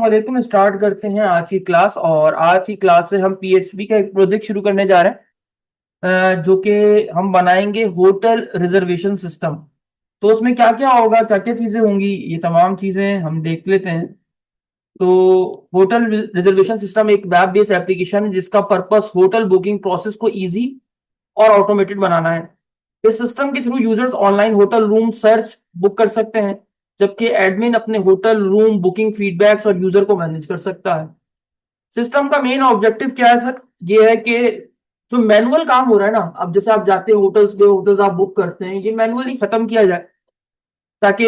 वालेकुम। स्टार्ट करते हैं आज की क्लास। और आज की क्लास से हम पीएचपी का एक प्रोजेक्ट शुरू करने जा रहे हैं, जो कि हम बनाएंगे होटल रिजर्वेशन सिस्टम। तो उसमें क्या क्या होगा, क्या क्या चीजें होंगी, ये तमाम चीजें हम देख लेते हैं। तो होटल रिजर्वेशन सिस्टम एक वेब बेस्ड एप्लीकेशन है जिसका पर्पस होटल बुकिंग प्रोसेस को इजी और ऑटोमेटेड बनाना है। इस सिस्टम के through users online hotel room search book कर सकते हैं, जबकि एडमिन अपने होटल रूम बुकिंग फीडबैक्स और यूजर को मैनेज कर सकता है। सिस्टम का मेन ऑब्जेक्टिव क्या है सर? ये है कि जो मैनुअल काम हो रहा है ना, अब जैसे आप जाते हैं होटल्स पे, होटल्स आप बुक करते हैं, ये मैनुअली खत्म किया जाए ताकि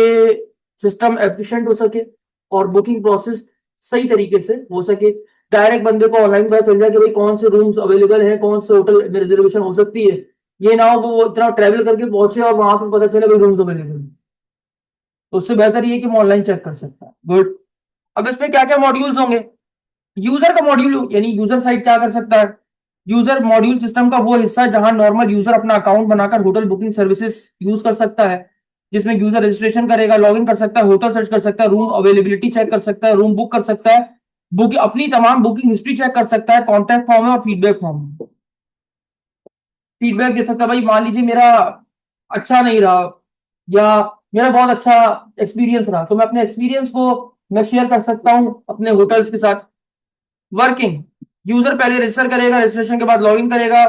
सिस्टम एफिशिएंट हो सके और बुकिंग प्रोसेस सही तरीके से हो सके। डायरेक्ट बंदे को ऑनलाइन पता चल जाए कि भाई कौन से रूम्स अवेलेबल हैं, कौन से होटल में रिजर्वेशन हो सकती है। ये ना हो कि वो इतना ट्रैवल करके पहुंचे और वहां पर पता चले भाई रूम्स अवेलेबल है। तो उससे बेहतर ये कि हम ऑनलाइन चेक कर सकते हैं। गुड। अब इसमें क्या क्या मॉड्यूल्स होंगे? यूजर का मॉड्यूल, यानी यूजर साइड क्या कर सकता है? यूजर मॉड्यूल सिस्टम का वो हिस्सा जहां नॉर्मल यूजर अपना अकाउंट बनाकर होटल बुकिंग सर्विसेज यूज कर सकता है, जिसमें यूजर रजिस्ट्रेशन करेगा, लॉगिन कर सकता है, होटल सर्च कर सकता है, रूम अवेलेबिलिटी चेक कर सकता है, रूम बुक कर सकता है, बुक अपनी तमाम बुकिंग हिस्ट्री चेक कर सकता है, कॉन्टैक्ट फॉर्म है और फीडबैक फॉर्म है। फीडबैक दे सकता है, भाई मान लीजिए मेरा अच्छा नहीं रहा या मेरा बहुत अच्छा एक्सपीरियंस रहा, तो मैं अपने एक्सपीरियंस को मैं शेयर कर सकता हूं अपने होटल्स के साथ। वर्किंग, यूजर पहले रजिस्टर करेगा, रजिस्ट्रेशन के बाद लॉगिन करेगा,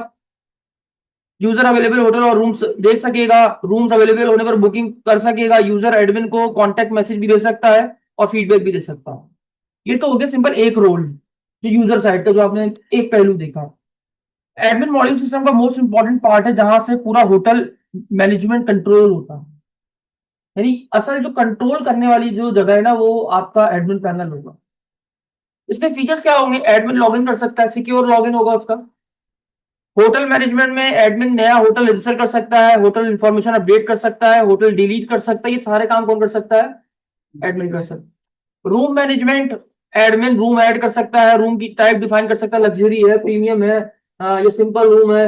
यूजर अवेलेबल होटल और रूम्स देख सकेगा, रूम्स अवेलेबल होने पर बुकिंग कर सकेगा, यूजर एडमिन को कॉन्टैक्ट मैसेज भी दे सकता है और फीडबैक भी दे सकता है। ये तो हो गया सिंपल एक रोल जो यूजर साइड का, जो आपने एक पहलू देखा। एडमिन मॉड्यूल सिस्टम का मोस्ट इंपॉर्टेंट पार्ट है जहां से पूरा होटल मैनेजमेंट कंट्रोल होता है। यानी असल जो कंट्रोल करने वाली जो जगह है ना, वो आपका एडमिन पैनल होगा। इसमें फीचर्स क्या होंगे? एडमिन लॉगिन कर सकता है, सिक्योर लॉगिन होगा उसका। होटल मैनेजमेंट में एडमिन नया होटल रजिस्टर कर सकता है, होटल इंफॉर्मेशन अपडेट कर सकता है, होटल डिलीट कर सकता है। ये सारे काम कौन कर सकता है? एडमिन कर सकता है। Room management, admin room add कर सकता है, रूम की टाइप डिफाइन कर सकता है, लग्जरी है, प्रीमियम है, या सिंपल रूम है,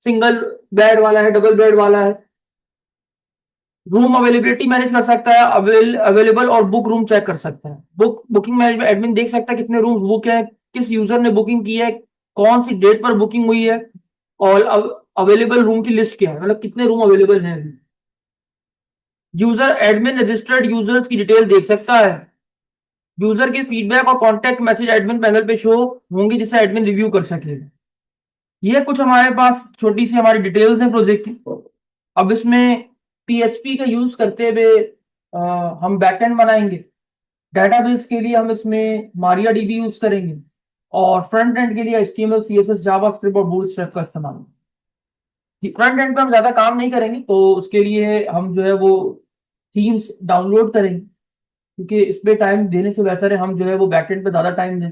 सिंगल बेड वाला है, डबल बेड वाला है। रूम अवेलेबिलिटी मैनेज कर सकता है, अवेलेबल और बुक रूम चेक कर सकता है। बुकिंग मैनेजमेंट, एडमिन देख सकता है कितने रूम बुक है, किस यूजर ने बुकिंग की है, कौन सी डेट पर बुकिंग हुई है, और अवेलेबल रूम की लिस्ट क्या है, मतलब कितने रूम अवेलेबल हैं। यूजर एडमिन रजिस्टर्ड यूजर्स की डिटेल देख सकता है। यूजर के फीडबैक और कॉन्टैक्ट मैसेज एडमिन पैनल पे शो होंगे, जिसे एडमिन रिव्यू कर सकेगा। ये कुछ हमारे पास छोटी सी हमारी डिटेल्स हैं प्रोजेक्ट की। अब इसमें पीएचपी का यूज करते हुए हम बैकएंड बनाएंगे। डेटाबेस के लिए हम इसमें मारिया डीबी यूज करेंगे, और फ्रंट एंड के लिए एचटीएमएल सीएसएस जावास्क्रिप्ट और बूटस्ट्रैप का इस्तेमाल। फ्रंट एंड पे हम ज्यादा काम नहीं करेंगे, तो उसके लिए हम जो है वो थीम्स डाउनलोड करेंगे, क्योंकि इस पे टाइम देने से बेहतर है हम जो है वो बैकएंड पे ज्यादा टाइम दें।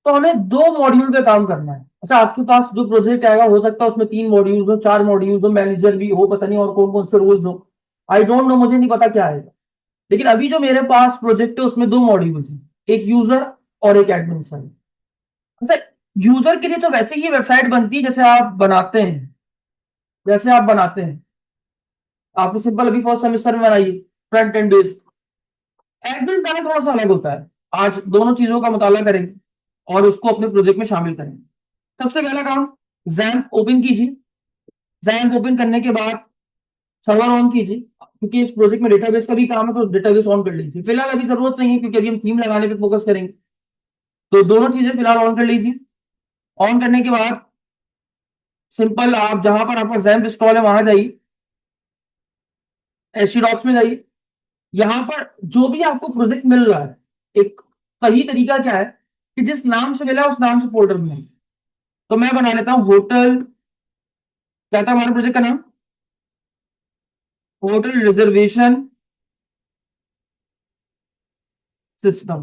तो हमें दो मॉड्यूल पे काम करना है। अच्छा, आपके पास जो प्रोजेक्ट आएगा हो सकता है उसमें 3 मॉड्यूल्स हो, 4 मॉड्यूल्स हो, मैनेजर भी हो, पता नहीं और कौन कौन से रोल्स हो। आई डोंट नो, मुझे नहीं पता क्या आएगा। लेकिन अभी जो मेरे पास प्रोजेक्ट है उसमें 2 मॉड्यूल्स हैं, एक यूजर और एक एडमिन साइड। अच्छा, यूजर के लिए तो वैसे ही वेबसाइट बनती है जैसे आप बनाते हैं, जैसे आप बनाते हैं। आपने सिंपल अभी फर्स्ट सेमेस्टर में बनाई, front end based. Admin panel थोड़ा सा अलग होता है। आज दोनों चीजों का मुताला करेंगे और उसको अपने प्रोजेक्ट में शामिल करेंगे। सबसे पहला काम, जैम्प ओपन कीजिए। जैम्प ओपन करने के बाद सर्वर ऑन कीजिए, क्योंकि इस प्रोजेक्ट में डेटाबेस का भी काम है, तो डेटाबेस ऑन कर लीजिए। फिलहाल अभी जरूरत नहीं है, क्योंकि अभी हम थीम लगाने पे फोकस करेंगे। तो दोनों चीजें फिलहाल ऑन कर लीजिए। ऑन करने के बाद सिंपल आप जहां पर आपका जैम्प इंस्टॉल है वहां जाइए, एचटी डॉक्स में जाइए। यहां पर जो भी आपको प्रोजेक्ट मिल रहा है, एक सही तरीका क्या है कि जिस नाम से मिला है उस नाम से फोल्डर बनाइए। तो मैं बना लेता हूं होटल, क्या था हमारे प्रोजेक्ट का नाम? Hotel reservation system.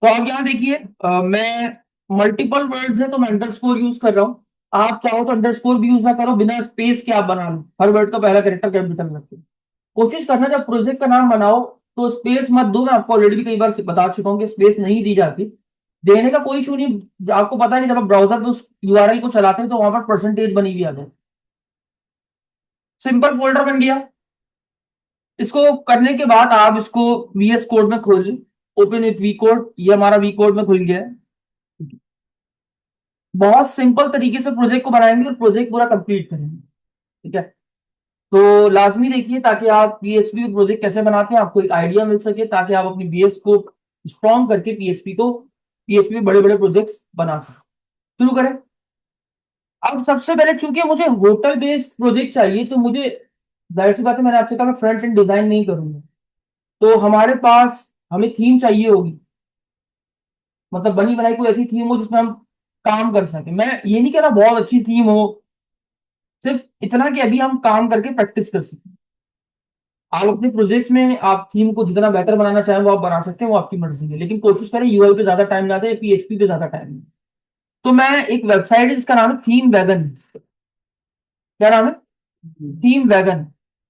तो आप यहां देखिए, मैं मल्टीपल वर्ड्स है तो मैं अंडरस्कोर यूज कर रहा हूं। आप चाहो तो अंडरस्कोर भी यूज ना करो, बिना स्पेस के आप बना लो, हर वर्ड का पहला कैरेक्टर कैपिटल में रखो। कोशिश करना जब प्रोजेक्ट का नाम बनाओ तो स्पेस मत दो। मैं आपको ऑलरेडी भी कई बार बता चुका हूं कि स्पेस नहीं दी जाती। देने का कोई इशू नहीं। आपको पता है कि जब आप ब्राउजर पे उस यूआरएल को चलाते हैं तो वहां पर परसेंटेज बनी हुई आ जाए। सिंपल फोल्डर बन गया। इसको करने के बाद आप इसको वीएस कोड में खोल लें। ओपन विथ वी कोड, ये हमारा वी कोड में खुल गया है। बहुत सिंपल तरीके से प्रोजेक्ट को बनाएंगे और प्रोजेक्ट पूरा कंप्लीट करेंगे। ठीक है, तो लाजमी देखिए ताकि आप पीएचपी प्रोजेक्ट कैसे बनाते हैं आपको एक आइडिया मिल सके, ताकि आप अपनी बीएस को स्ट्रॉन्ग करके पीएचपी बड़े बड़े प्रोजेक्ट्स बना सकें। शुरू करें। अब सबसे पहले चूंकि मुझे होटल बेस्ड प्रोजेक्ट चाहिए, तो मुझे जाहिर सी बात है, मैंने आपसे कहा मैं फ्रंट एंड डिजाइन नहीं करूंगा, तो हमारे पास हमें थीम चाहिए होगी, मतलब बनी बनाई कोई ऐसी थीम हो जिसमें हम काम कर सके। मैं ये नहीं कह रहा बहुत अच्छी थीम हो, सिर्फ इतना कि अभी हम काम करके प्रैक्टिस कर सकें। आप अपने प्रोजेक्ट्स में आप थीम को जितना बेहतर बनाना चाहें वो आप बना सकते हैं, वो आपकी मर्जी है, लेकिन कोशिश करें यूआई पे ज्यादा टाइम ना दें, पीएचपी पे ज्यादा टाइम। तो मैं एक वेबसाइट है जिसका नाम है थीम वैगन। क्या नाम है? Theme wagon.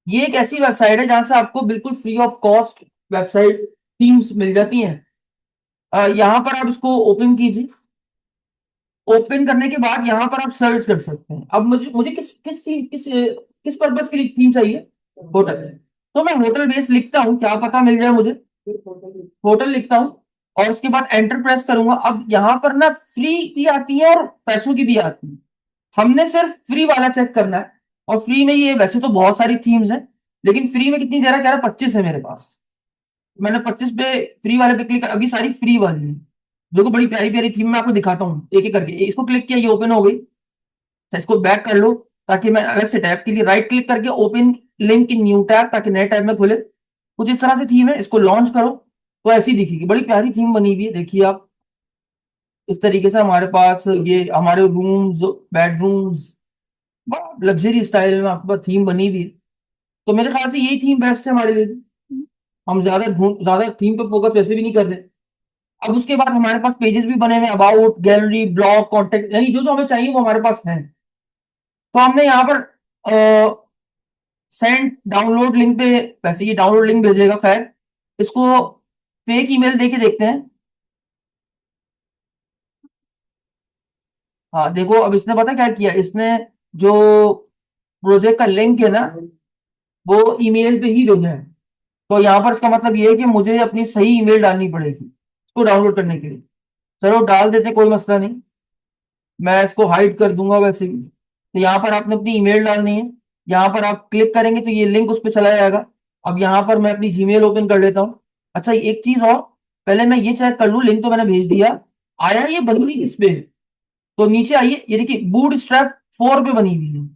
ये एक ऐसी वेबसाइट है जहां से आपको बिल्कुल free of cost website themes मिल जाती हैं। यहाँ पर आप इसको ओपन कीजिए। ओपन करने के बाद यहाँ पर आप सर्च कर सकते हैं। अब मुझे मुझे किस किस थीम किस पर्पस के लिए थीम चाहिए? होटल। तो मैं होटल बेस लिखता हूँ, क्या पता मिल जाए मुझे। होटल लिखता हूँ और उसके बाद एंटर प्रेस करूंगा। अब यहाँ पर ना फ्री भी आती है और पैसों की भी आती है। हमने सिर्फ फ्री वाला चेक करना है। और फ्री में ये वैसे तो बहुत सारी थीम्स हैं, लेकिन फ्री में कितनी दे रहा है? कह रहा 25 है मेरे पास। मैंने 25 पे फ्री वाले पे क्लिक, अभी सारी फ्री वाली है। देखो बड़ी प्यारी प्यारी थीम मैं आपको दिखाता हूँ एक एक करके। इसको क्लिक किया, ये ओपन हो गई। तो इसको बैक कर लो ताकि मैं अलग से टैब के लिए राइट क्लिक करके open link in new tab, ताकि नए टैब में खुले। कुछ इस तरह से थीम है, इसको लॉन्च करो तो ऐसी दिखेगी। बड़ी प्यारी थीम बनी हुई है, देखिए आप। इस तरीके से हमारे पास ये हमारे रूम्स, बेडरूम्स, लग्जरी स्टाइल में आपके पास थीम बनी हुई है। तो मेरे ख्याल से यही थीम बेस्ट है हमारे लिए। हम ज्यादा थीम पे फोकस वैसे भी नहीं कर रहे। अब उसके बाद हमारे पास पेजेस भी बने हुए हैं, अबाउट, गैलरी, ब्लॉग, कॉन्टेक्ट, यानी जो जो हमें चाहिए वो हमारे पास है। तो हमने यहाँ पर सेंड डाउनलोड लिंक पे, वैसे ये डाउनलोड लिंक भेजेगा, खैर इसको फेक ईमेल देके देखते हैं। हाँ देखो, अब इसने पता क्या किया, इसने जो प्रोजेक्ट का लिंक है ना वो ईमेल पे ही भेजा है। तो यहाँ पर इसका मतलब ये है कि मुझे अपनी सही ईमेल डालनी पड़ेगी इसको डाउनलोड करने के लिए। चलो डाल देते, कोई मसला नहीं। मैं इसको हाइड कर दूंगा वैसे भी। तो यहाँ पर आपने अपनी ईमेल डालनी है। यहाँ पर आप क्लिक करेंगे तो ये लिंक उस पर चला जाएगा। अब यहाँ पर मैं अपनी जीमेल ओपन कर लेता हूँ। अच्छा एक चीज और, पहले मैं ये चेक कर लूँ, लिंक तो मैंने भेज दिया, आया ये बनी हुई किस पे? तो नीचे आइए, ये देखिए बूट स्ट्रैप 4 पे बनी हुई है।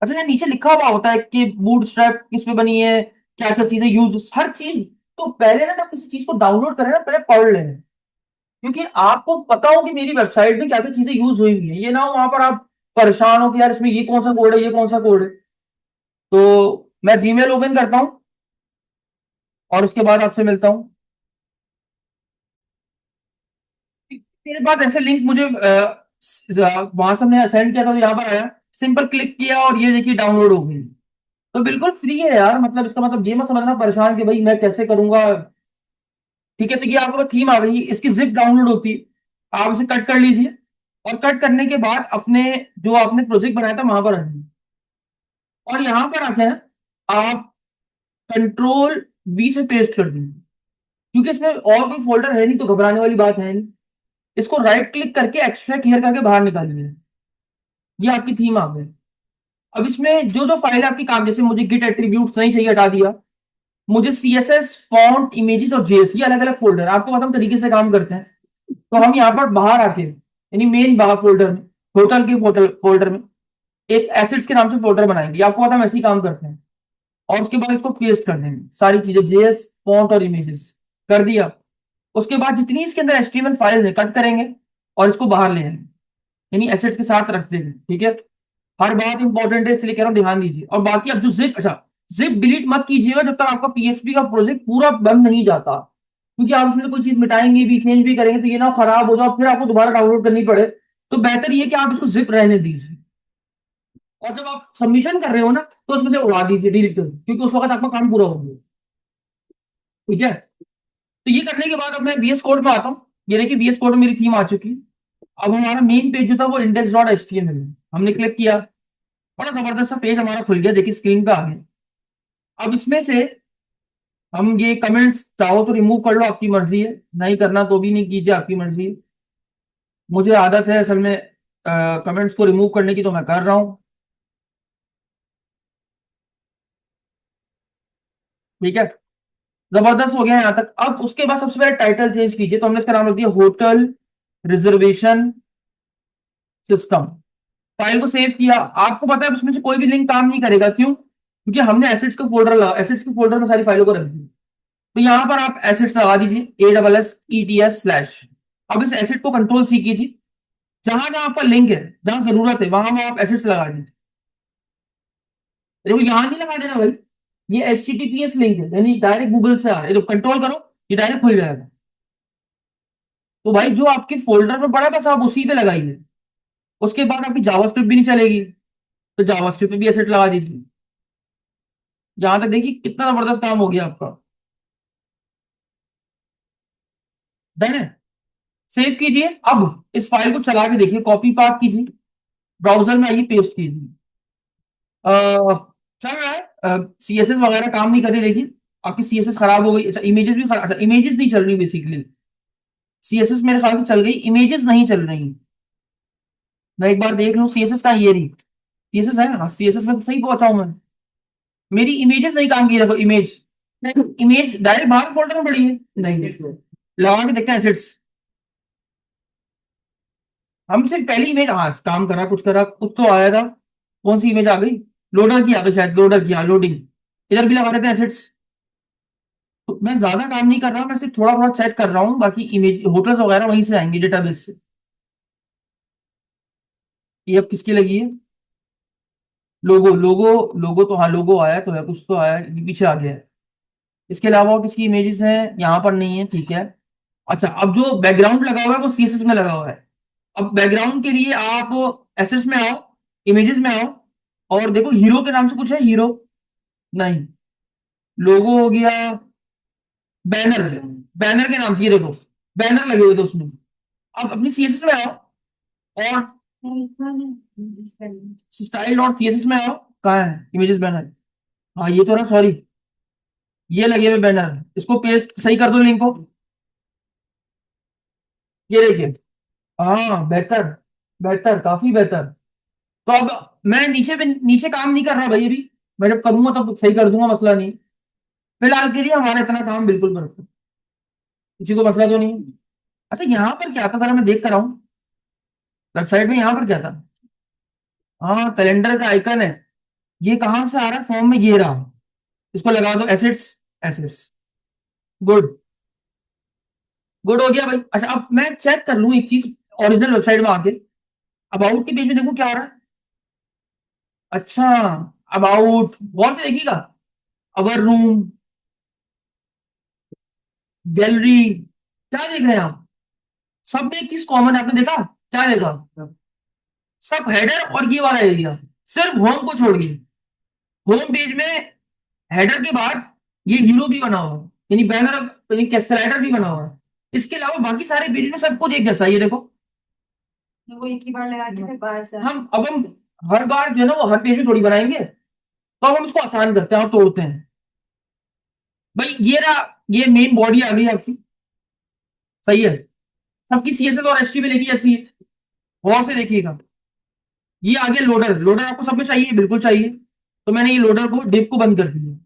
अच्छा ये नीचे लिखा हुआ होता है कि बूट स्ट्रैप किस पे बनी है, क्या क्या चीजें यूज, हर चीज। तो पहले ना जब किसी चीज को डाउनलोड करें ना, पहले पढ़ लें, क्योंकि आपको पता हो कि मेरी वेबसाइट में क्या क्या चीजें यूज हुई हुई है। ये ना हो वहां पर आप परेशान हो कि यार इसमें ये कौन सा कोड है, ये कौन सा कोड है। तो मैं जीमेल ओपन करता हूं और उसके बाद आपसे मिलता हूं। मेरे पास ऐसे लिंक मुझे वहां से हमने सेंड किया था, तो यहाँ पर आया, सिंपल क्लिक किया और ये देखिए डाउनलोड हो गई। तो बिल्कुल फ्री है यार, मतलब इसका मतलब ये मत समझना परेशान कि भाई मैं कैसे करूंगा। ठीक है, तो ये आपके पास थीम आ गई, इसकी जिप डाउनलोड होती है, आप इसे कट कर लीजिए। और कट करने के बाद अपने जो आपने प्रोजेक्ट बनाया था वहां पर आ जाइए। और यहां पर आके ना आप कंट्रोल वी से पेस्ट कर देंगे, क्योंकि इसमें और कोई फोल्डर है नहीं, तो घबराने वाली बात है नहीं। इसको राइट क्लिक करके एक्सट्रैक्ट हियर करके बाहर निकालिए। ये आपकी थीम आ गई। अब इसमें जो जो फाइल आपकी काम, जैसे मुझे गिट एट्रीब्यूट नहीं चाहिए, हटा दिया। मुझे सीएसएस, फॉन्ट, इमेजेस और जेएस, ये अलग अलग फोल्डर आपको पता तरीके से काम करते हैं। तो हम यहाँ पर बाहर आके, यानी मेन बाहर फोल्डर में, होटल के फोल्डर में एक एसिड्स के नाम से फोल्डर बनाएंगे, आपको पता हम ऐसे ही काम करते हैं। और उसके बाद इसको पेस्ट कर देंगे सारी चीजें, जेएस, फॉन्ट और इमेजेस कर दिया। उसके बाद जितनी इसके अंदर एचटीएमएल फाइल है कट करेंगे और इसको बाहर ले आएंगे, यानी एसेट्स के साथ रख देंगे। ठीक है, हर बात इंपॉर्टेंट है इसलिए कह रहा हूं ध्यान दीजिए। और बाकी अब जो जिप, अच्छा जिप डिलीट मत कीजिएगा जब तक आपका पीएचपी का प्रोजेक्ट पूरा बंद नहीं जाता, क्योंकि आप उसमें कोई चीज मिटाएंगे भी, चेंज भी करेंगे तो ये ना खराब हो जाए फिर आपको दोबारा डाउनलोड करनी पड़े। तो बेहतर ये कि आप इसको जिप रहने दीजिए, और जब आप सबमिशन कर रहे हो ना तो उसमें से उड़ा दीजिए, डिलीट कर दीजिए, क्योंकि उस वक्त आपका काम पूरा हो गया। ठीक है, तो ये करने के बाद अब मैं वीएस कोड में आता हूँ। ये देखिए वीएस कोड में मेरी थीम आ चुकी है। अब हमारा मेन पेज जो था वो index dot H T M L, हमने क्लिक किया, बड़ा जबरदस्त सा पेज हमारा खुल गया, देखिए स्क्रीन पे आ गया। अब इसमें से हम ये कमेंट्स चाहो तो रिमूव कर लो, आपकी मर्जी है, नहीं करना तो भी नहीं कीजिए, आपकी मर्जी है। मुझे आदत है असल में कमेंट्स को रिमूव करने की, तो मैं कर रहा हूँ। ठीक है, जबरदस्त हो गया यहाँ तक। अब उसके बाद सबसे पहले टाइटल चेंज कीजिए, तो हमने इसका नाम रख दिया होटल रिजर्वेशन सिस्टम। फाइल को सेव किया। आपको पता है उसमें से कोई भी लिंक काम नहीं करेगा, क्यों? क्योंकि हमने एसेट्स का फोल्डर लगा, एसेट्स के फोल्डर में सारी फाइलों को रख दिया। तो यहां पर आप एसेट्स लगा दीजिए, ASSETS/। अब इस एसेट को कंट्रोल सी कीजिए, जहां जहां आपका लिंक है, जहां जरूरत है वहां वहां आप एसेट्स लगा दीजिए। देखो यहां नहीं लगा देना भाई, ये HTTPS लिंक है, यानी डायरेक्ट गूगल से आ रहा है, तो कंट्रोल करो, ये डायरेक्ट खुल जाएगा। तो भाई जो आपके फोल्डर में पड़ा बस आप उसी पे लगाइए। उसके बाद आपकी जावास्क्रिप्ट भी नहीं चलेगी, तो जावास्क्रिप्ट पे भी एसेट लगा दीजिए। यहां तक देखिए कितना जबरदस्त काम हो गया आपका। डन है। सेव कीजिए। अब इस फाइल को चला के देखिए, कॉपी पास्ट कीजिए, ब्राउजर में आइए, पेस्ट कीजिए। चल रहा है, CSS वगैरह काम नहीं कर रही, देखिए आपकी CSS खराब हो गई। अच्छा इमेजेस भी खराब, अच्छा इमेजेस नहीं चल रही बेसिकली, CSS मेरे ख्याल से चल गई, इमेजेस नहीं चल रही। मैं एक बार देख लूं CSS का, ये रही CSS है, हाँ CSS में तो सही पहुंचा हूं मैं। मेरी इमेजेस नहीं काम की, देखो इमेज, इमेज डायरेक्ट बाहर फोल्डर में पड़ी है। नहीं, लगा के देखते हैं एसेट्स। हमसे पहली इमेज, हाँ काम करा, कुछ करा, कुछ तो आया था। कौन सी इमेज आ गई? लोडर की आ गई शायद, लोडर की, हाँ लोडिंग। इधर भी लगा देते हैं एसेट्स। तो मैं ज्यादा काम नहीं कर रहा हूँ, मैं सिर्फ थोड़ा थोड़ा चेक कर रहा हूँ, बाकी इमेज होटल्स वगैरह वहीं से आएंगे, डेटाबेस से। ये अब किसकी लगी है? लोगो, लोगो। लोगो तो हाँ, लोगो आया तो है, कुछ तो आया है, ये पीछे आ गया है। इसके अलावा और किसकी इमेजेस हैं? यहाँ पर नहीं है, ठीक है। अच्छा, अब जो बैकग्राउंड लगा हुआ है वो CSS में लगा हुआ है। अब बैकग्राउंड के लिए आप एसेट्स में आओ, इमेजेस में आओ, और देखो हीरो के नाम से कुछ है, हीरो नहीं, लोगो हो गया, बैनर, बैनर के नाम से ये देखो, बैनर लगे हुए थे उसमें। अब अपनी CSS में आओ, और style.css में आओ। कहाँ है इमेजेस बैनर? हाँ ये तो ना, सॉरी, ये लगे हुए बैनर, इसको पेस्ट सही कर दो लिंक को। ये देखिए, हाँ बेहतर, बेहतर, काफी बेहतर। तो अब मैं नीचे पे, नीचे काम नहीं कर रहा भाई अभी, मैं जब करूंगा तब सही कर दूंगा, मसला नहीं। फिलहाल के लिए हमारा इतना काम बिल्कुल परफेक्ट, किसी को मसला तो नहीं है। अच्छा यहाँ पर क्या था, जरा मैं देख कर आऊं, वेबसाइट में यहाँ पर क्या था? हाँ कैलेंडर का आइकन है। ये कहाँ से आ रहा है फॉर्म में? ये रहा, इसको लगा दो, एसेट्स, एसेट्स। गुड, गुड हो गया भाई। अच्छा अब मैं चेक कर लूं एक चीज, ओरिजिनल वेबसाइट में आके, अबाउट के पेज में देखो क्या हो रहा है। अच्छा, अबाउट गौर से देखिएगा, अवर रूम, गैलरी, क्या देख रहे हैं आप? सब में एक चीज कॉमन है, आपने देखा? क्या देखा? सब हेडर और ये वाला एरिया, सिर्फ होम को छोड़ के। होम पेज में हेडर के बाद ये हीरो भी बना हुआ है, यानी बैनर, यानी स्लाइडर भी बना हुआ है। इसके अलावा बाकी सारे पेज में सब कुछ एक जैसा है, ये देखो। वो एक ही बार लगा के फिर बाहर से हम हर बार जो है ना वो हर पेज में थोड़ी बनाएंगे, तो अब हम इसको आसान करते हैं और तोड़ते हैं। भाई ये रहा, ये मेन बॉडी आ गई आपकी, सही है। सबकी CSS और HTML एक ही जैसी है, गौर से देखिएगा। ये आ गया लोडर, लोडर आपको सब में चाहिए, बिल्कुल चाहिए। तो मैंने ये लोडर को, डिव को बंद कर दिया,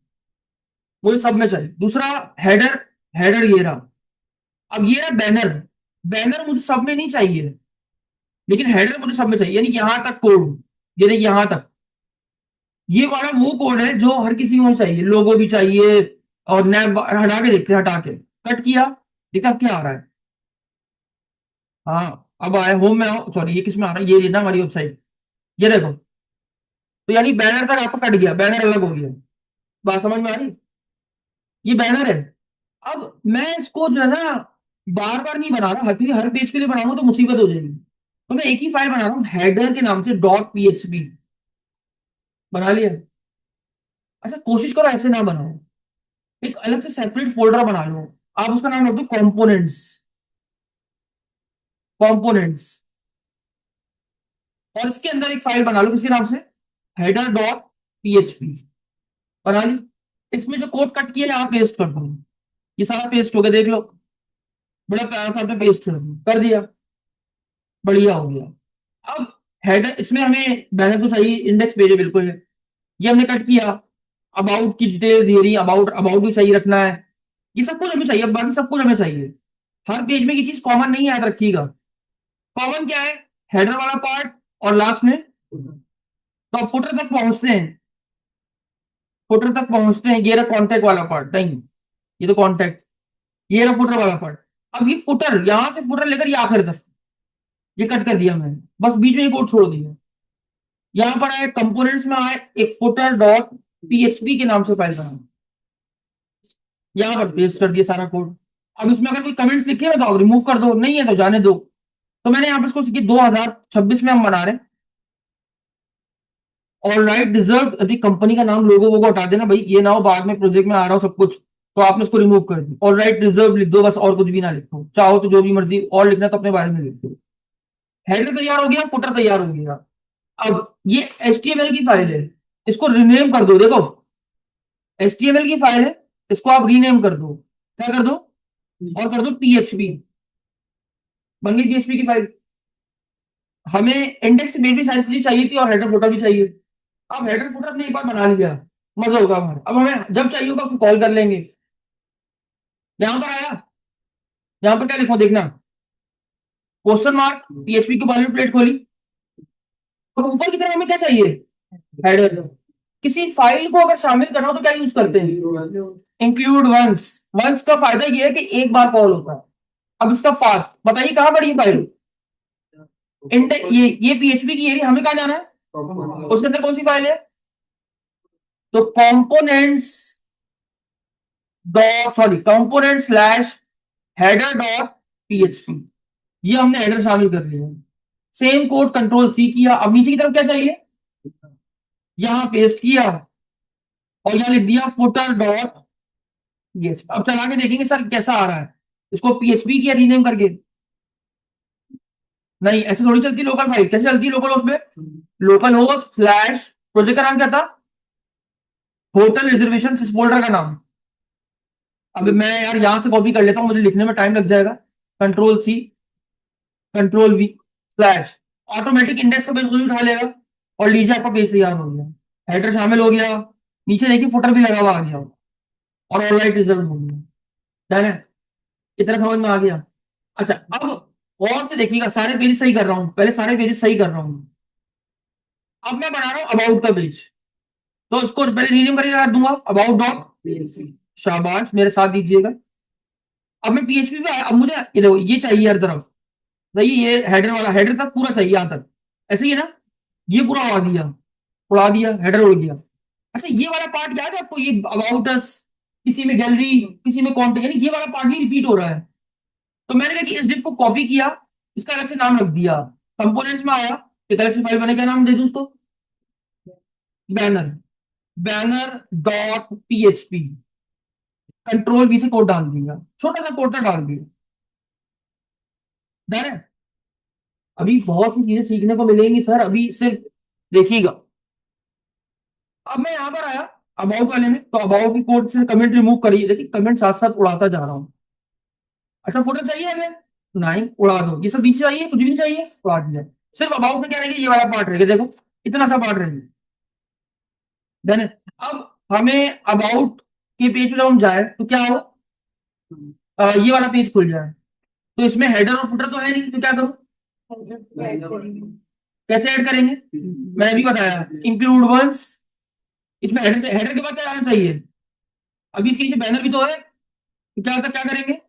मुझे सब में चाहिए। दूसरा हेडर, हेडर ये रहा। अब ये रहा बैनर, बैनर मुझे सब में नहीं चाहिए, लेकिन हेडर मुझे सब में चाहिए, यानी यहां तक कोड, ये देखिए यहां तक। ये वाला वो कोड है जो हर किसी को चाहिए, लोगो भी चाहिए। और नैब हटा के देखते हैं, हटा के कट किया, देखा अब क्या आ रहा है। हाँ अब आया, होम में आओ, सॉरी ये किस में आ रहा है, ये ना हमारी वेबसाइट, ये देखो। तो यानी बैनर तक आपका कट गया, बैनर अलग हो गया। बात समझ में आ रही? ये बैनर है। अब मैं इसको जो है ना बार बार नहीं बना रहा, क्योंकि हर पेज के लिए बनाऊंगा तो मुसीबत हो जाएगी। तो मैं एक ही फाइल बना रहा हूँ, हेडर के नाम से .php। बना लिया। अच्छा कोशिश करो ऐसे ना बनाओ, एक अलग से सेपरेट फोल्डर बना लो। आप उसका नाम रख दो कंपोनेंट्स, कंपोनेंट्स। और इसके अंदर एक फाइल बना लो किसी नाम से, header.php। बना ली। इसमें जो कोड कट किया है यहाँ पेस्ट कर दूँ, ये सारा पेस्ट हो गया, देख लो, बड़ा प्यारा सा पे पेस्ट कर दिया, बढ़िया हो गया। अब हेडर, इसमें हमें बैनर तो चाहिए, इंडेक्स पेज है बिल्कुल है, ये हमने कट किया। अबाउट की डिटेल्स ये रही, अबाउट अबाउट भी चाहिए रखना है, ये सब कुछ हमें चाहिए, अब बाकी सब कुछ हमें चाहिए। हर पेज में ये चीज कॉमन नहीं याद रखिएगा। कॉमन क्या है? हेडर वाला पार्ट और लास्ट में, तो अब फुटर तक पहुंचते हैं, फुटर तक पहुंचते हैं, ये रहा कॉन्टेक्ट वाला पार्ट, नहीं ये तो कॉन्टेक्ट, ये रहा फुटर वाला पार्ट। अब ये फुटर, यहां से फुटर लेकर ये आखिर तक, ये कट कर दिया मैंने, बस बीच में एक कोड छोड़ दिया। यहां पर आए कंपोनेंट्स में आए एक फुटर डॉट पीएचपी के नाम से फाइल बना, यहां पर पेस्ट कर दिया सारा कोड। अब इसमें अगर कोई कमेंट्स लिखे हो तो आप रिमूव कर दो, नहीं है तो जाने दो। तो मैंने यहाँ पे इसको 2026 में हम बना रहे हैं। ऑल राइट डिजर्व, अभी कंपनी का नाम लोगो वोगो हटा देना भाई, ये ना हो बाद में प्रोजेक्ट में आ रहा हो सब कुछ तो आपने उसको रिमूव कर दी। ऑल राइट डिजर्व लिख दो बस, और कुछ भी ना लिखो, चाहो तो जो भी मर्जी और लिखना तो अपने बारे में लिख दो। हेडर तैयार हो गया, फुटर तैयार हो गया। अब ये HTML की फाइल है, इसको रीनेम कर दो। देखो HTML की फाइल है, इसको आप रीनेम कर दो, क्या कर दो, और कर दो PHP, बन गई PHP की फाइल। हमें इंडेक्स में भी सारी चीजें चाहिए थी और हेडर फुटर भी चाहिए। अब हेडर फुटर हमने एक बार बना लिया, मजा होगा हमारा। अब हमें जब चाहिए होगा उसको कॉल कर लेंगे। यहां पर आया, यहां पर क्या लिखो देखना, क्वेश्चन मार्क, PHP की बॉयलर प्लेट खोली। तो ऊपर की तरफ हमें क्या चाहिए, हेडर। किसी फाइल को अगर शामिल करना हो तो क्या यूज करते हैं, इंक्लूड वंस। वंस का फायदा ये है कि एक बार कॉल होता है। अब इसका पाथ बताइए कहां पड़ी फाइल, ये PHP की एरिया, हमें कहा जाना है, उसके अंदर कौन सी फाइल है, तो components dot, sorry component slash header dot PHP, ये हमने हेडर शामिल कर लिया। सेम कोड कंट्रोल C किया। अब नीचे की तरफ क्या चाहिए, यहां पेस्ट किया और यहां लिख दिया फुटर डॉट PHP। अब चला के देखेंगे सर कैसा आ रहा है, इसको PHP किया रीनेम करके, नहीं ऐसे थोड़ी चलती लोकल फाइल, कैसे चलती है लोकल होस्ट में, लोकल होस्ट स्लैश, प्रोजेक्ट का नाम क्या था, होटल रिजर्वेशन इस फोल्डर का नाम। अब मैं यार यहां से कॉपी कर लेता हूं, मुझे लिखने में टाइम लग जाएगा। Control C control V slash, automatic index का पेज खुद ही उठा लेगा और लीजिए आपका पेज तैयार हो गया, हेडर शामिल हो गया, नीचे देखिए फुटर भी लगा हुआ आ गया और ऑल राइट रिजल्ट हो गया। डन है, इतना समझ में आ गया। अच्छा अब और से देखिएगा, सारे पेज सही कर रहा हूं, पहले सारे पेज सही कर रहा हूं। अब मैं बना रहा हूं अबाउट का पेज, तो उसको पहले रीनेम करके कर दूंगा अबाउट डॉट, शाबाश मेरे साथ दीजिएगा। अब मैं PHP पे आया, अब मुझे ये देखो ये चाहिए हर तरफ, सही ये हेडर वाला, हेडर तक पूरा चाहिए यहां तक, ऐसे ही है ना, ये पूरा उड़ा दिया हेडर उड़ गया। अच्छा ये वाला पार्ट याद है आपको, ये अबाउट अस, किसी में गैलरी, किसी में कॉन्टेक्ट, यानी ये वाला पार्ट भी रिपीट हो रहा है। तो मैंने कहा कि इस डिप को कॉपी किया, इसका अलग से नाम रख दिया, कंपोनेंट्स में आया, एक अलग से फाइल बने, क्या नाम दे दूं उसको, banner, banner dot PHP, control V से कोड डाल दिया, छोटा सा कोड डाल दिया। डन है। अभी बहुत सी चीजें सीखने को मिलेंगी सर, अभी सिर्फ देखिएगा। अब मैं यहां पर आया अबाउट वाले में, तो अबाउट की कोड से कमेंट रिमूव करिए, देखिए कमेंट साथ साथ उड़ाता जा रहा हूं। अच्छा फोटो चाहिए हमें, नहीं उड़ा दो, ये सब नीचे चाहिए, कुछ भी नहीं चाहिए उड़ा दिया। सिर्फ अबाउट में क्या रहेगा, ये वाला पार्ट रहेगा, देखो इतना सा पार्ट रहेगा। डन है। अब हमें अबाउट के पेज पे जब हम जाए तो क्या हो, ये वाला पेज खुल जाए, तो इसमें हेडर और फुटर तो है नहीं, तो क्या करूं, कैसे ऐड करेंगे, मैंने अभी बताया इंक्लूड वंस। इसमें हेडर से, हेडर के बाद क्या आना चाहिए, अभी इसके नीचे बैनर भी तो है, तो क्या करेंगे,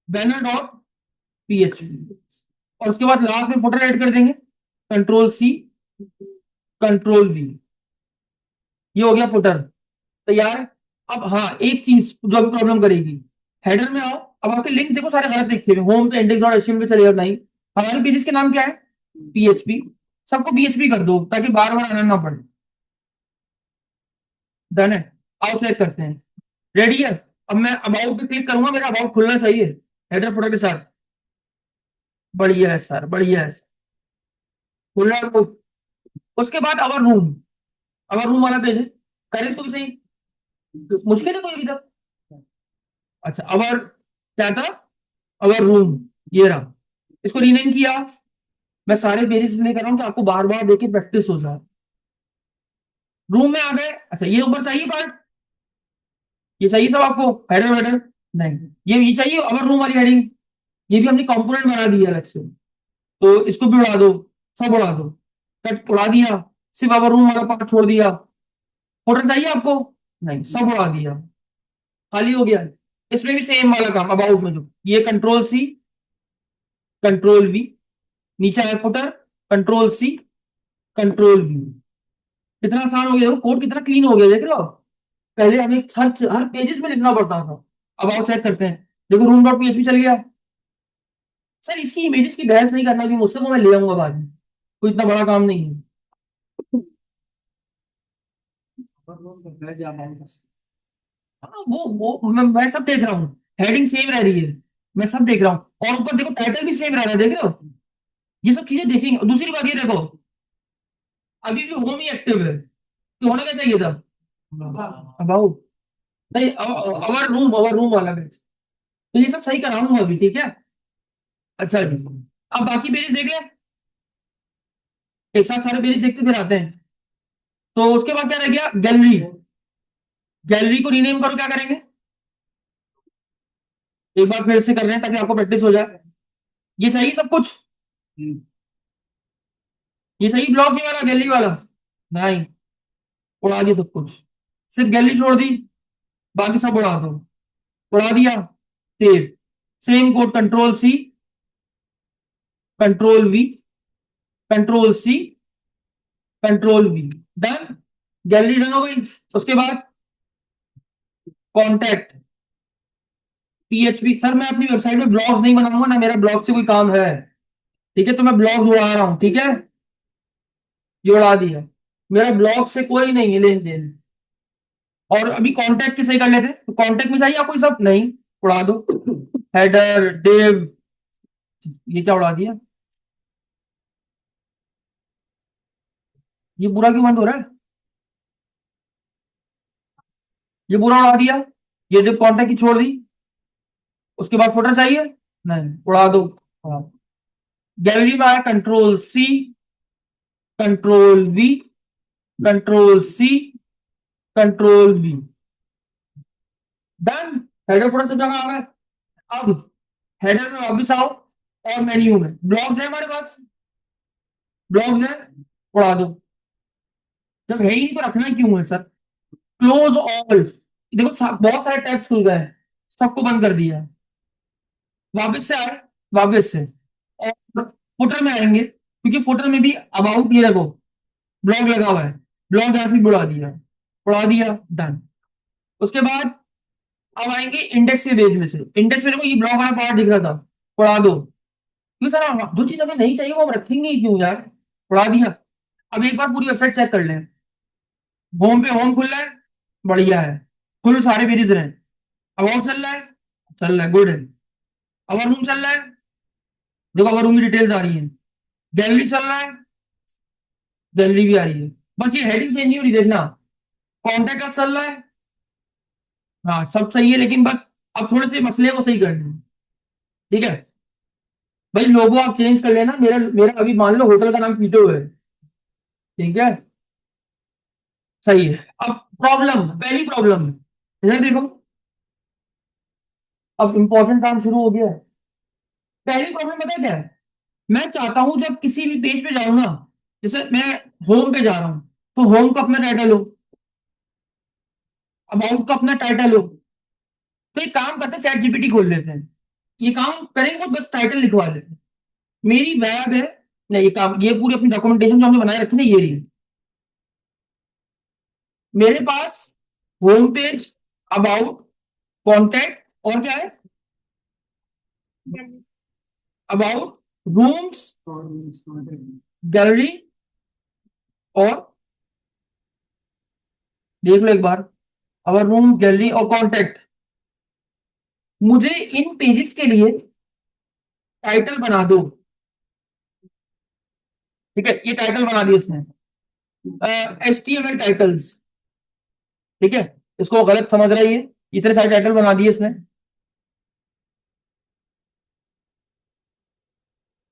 बैनर डॉट PHP, और उसके बाद लास्ट में फुटर ऐड कर देंगे, कंट्रोल C कंट्रोल V, ये हो गया फुटर तैयार है। अब हाँ एक चीज जो अभी प्रॉब्लम करेगी, हेडर में आओ, अब आपके लिंक्स देखो सारे गलत लिखे हुए, होम पे इंडेक्स डॉट एचटीएमएल पे चलेगा नहीं, हमारे पेजेस के नाम क्या है, PHP, सबको PHP कर दो ताकि बार बार आना ना पड़े। डन है, आओ चेक करते हैं, रेडी है। अब मैं अबाउट पे क्लिक करूंगा, मेरा अबाउट खुलना चाहिए हेडर फुटर के साथ, बढ़िया है सर बढ़िया है, खुल रहा है तो। उसके बाद अवर रूम, अवर रूम वाला पेज है, करें इसको भी सही, मुश्किल है कोई अभी तक? अच्छा, अवर क्या था? अवर रूम, ये रहा। इसको रीनेम किया। मैं सारे पेजेस इसलिए कर रहा हूँ कि आपको बार बार देके प्रैक्टिस हो जाए। रूम में आ गए। अच्छा, ये ऊपर चाहिए पार्ट? ये चाहिए सब आपको, हेडर वेडर? नहीं। ये चाहिए अवर रूम वाली हेडिंग? ये भी हमने कंपोनेंट बना दिया अलग से, तो इसको भी उड़ा दो, सब उड़ा दो। कट उड़ा दिया, सिर्फ अवर रूम वाला पार्ट छोड़ दिया। फोल्डर चाहिए आपको? नहीं, सब उड़ा दिया, खाली हो गया। इसमें भी सेम वाला काम, अबाउट में जो ये कंट्रोल सी, कंट्रोल वी, नीचे आया footer, control C, control V. कितना आसान हो गया, देखो कोड कितना क्लीन हो गया, देख रहे हो? पहले हमें हर पेजेस में लिखना पड़ता था। अब आओ चेक करते हैं। देखो रूम डॉट पीएचपी चल गया। सर इसकी इमेजेस की बहस नहीं करना भी मुझसे, वो मैं ले आऊंगा बाद में, कोई इतना बड़ा काम नहीं है। हाँ, वो मैं सब देख रहा हूँ। हेडिंग सेम रह रही है, मैं सब देख रहा हूँ। और ऊपर देखो टाइटल भी सेम रह रहा है, देख रहे हो? ये सब चीजें देखेंगे। और दूसरी बात ये देखो, अभी भी होम ही एक्टिव है, तो होना क्या चाहिए था? अबाउट। नहीं, अवर रूम वाला पेज। तो ये सब सही कराऊंगा अभी, ठीक है? अच्छा जी। अब बाकी पेजेस देख ले, एक साथ सारे पेजेस देखते फिर आते हैं। तो उसके बाद क्या रह गया? गैलरी। गैलरी को रीनेम करो, क्या करेंगे? एक बार फिर से कर रहे हैं ताकि आपको प्रैक्टिस हो जाए। ये चाहिए सब कुछ? ये चाहिए ब्लॉक ये वाला, गैलरी वाला? नहीं, उड़ा दिया सब कुछ, सिर्फ गैलरी छोड़ दी, बाकी सब उड़ा दो। उड़ा दिया, फिर same code, control C, control V, control C, control V. Done. Gallery done हो गई। उसके बाद कॉन्टैक्ट पीएचपी। सर मैं अपनी वेबसाइट में ब्लॉग्स नहीं बनाऊंगा ना, मेरा ब्लॉग से कोई काम है, ठीक है? तो मैं ब्लॉग उड़ा रहा हूं, ठीक है? ये उड़ा दिया, मेरा ब्लॉग से कोई नहीं है लेन देन। और अभी कॉन्टैक्ट की सही कर लेते, तो कॉन्टैक्ट में चाहिए आपको ये सब? नहीं, उड़ा दो। हेडर डिव, ये क्या उड़ा दिया? ये पूरा क्यों बंद हो रहा है? ये पूरा उड़ा दिया, ये डिव कॉन्टैक्ट की छोड़ दी। उसके बाद फुटर चाहिए? नहीं, उड़ा दो। हाँ। गैलरी में आया control C, control V, control C, control V. Done. Header footer सब जगह आ गए। अब हेडर में वापस आओ, और मेन्यू में ब्लॉग्स है हमारे पास, ब्लॉग्स है, उड़ा दो। जब है ही नहीं तो रखना क्यों है सर? Close all. देखो बहुत सारे टैब्स खुल गए हैं, सबको बंद कर दिया है। वापस से आए, वापस से, और फुटर में आएंगे, क्योंकि फुटर में भी अबाउट ये रखो, ब्लॉग लगा हुआ है, ब्लॉग यहां से बुला दिया, उड़ा दिया। डन। उसके बाद अब आएंगे इंडेक्स के पेज में से। इंडेक्स में देखो ये ब्लॉग वाला पार्ट दिख रहा था, उड़ा दो। क्यों सर, जो चीज हमें नहीं चाहिए वो हम रखेंगे ही क्यों यार? उड़ा दिया। अब एक बार पूरी वेबसाइट चेक कर लें। होम पे होम खुल रहा है, बढ़िया है, फुल सारे पेजेस रहे। अबाउट चल रहा है, चल रहा है, गुड है। अवर रूम चल रहा है, देखो अवर रूम की डिटेल्स आ रही है। गैलरी चल रहा है, गैलरी भी आ रही है। बस ये हेडिंग चेंज नहीं हो रही, देखना। कॉन्टेक्ट का चल रहा है, हाँ सब सही है, लेकिन बस अब थोड़े से मसले हैं वो सही करने हैं, ठीक है? भाई लोगो आप चेंज कर लेना। मेरा मेरा अभी मान लो होटल का नाम पीटो है, ठीक है? सही है। अब प्रॉब्लम, पहली प्रॉब्लम इधर देखो, अब इंपॉर्टेंट काम शुरू हो गया है। पहली प्रॉब्लम पता है क्या है? मैं चाहता हूं जब किसी भी पेज पे जाऊं ना, जैसे मैं होम पे जा रहा हूं, तो होम का अपना टाइटल हो, अबाउट का अपना टाइटल हो। तो एक काम करते हैं, चैट जीपीटी खोल लेते हैं, ये काम करेंगे, बस टाइटल लिखवा लेते हैं। मेरी वेब है, नहीं ये काम, ये पूरी अपनी डॉक्यूमेंटेशन जो हमने बनाए रखी है ना, ये रही। मेरे पास होम पेज, अबाउट, कॉन्टैक्ट, और क्या है? अबाउट, रूम्स, गैलरी, और देख लो एक बार, अवर रूम, गैलरी और कॉन्टैक्ट। मुझे इन पेजेस के लिए टाइटल बना दो, ठीक है? ये टाइटल बना दिया इसने, H T M L titles, ठीक है? इसको गलत समझ रहा है ये, इतने सारे टाइटल बना दिए इसने।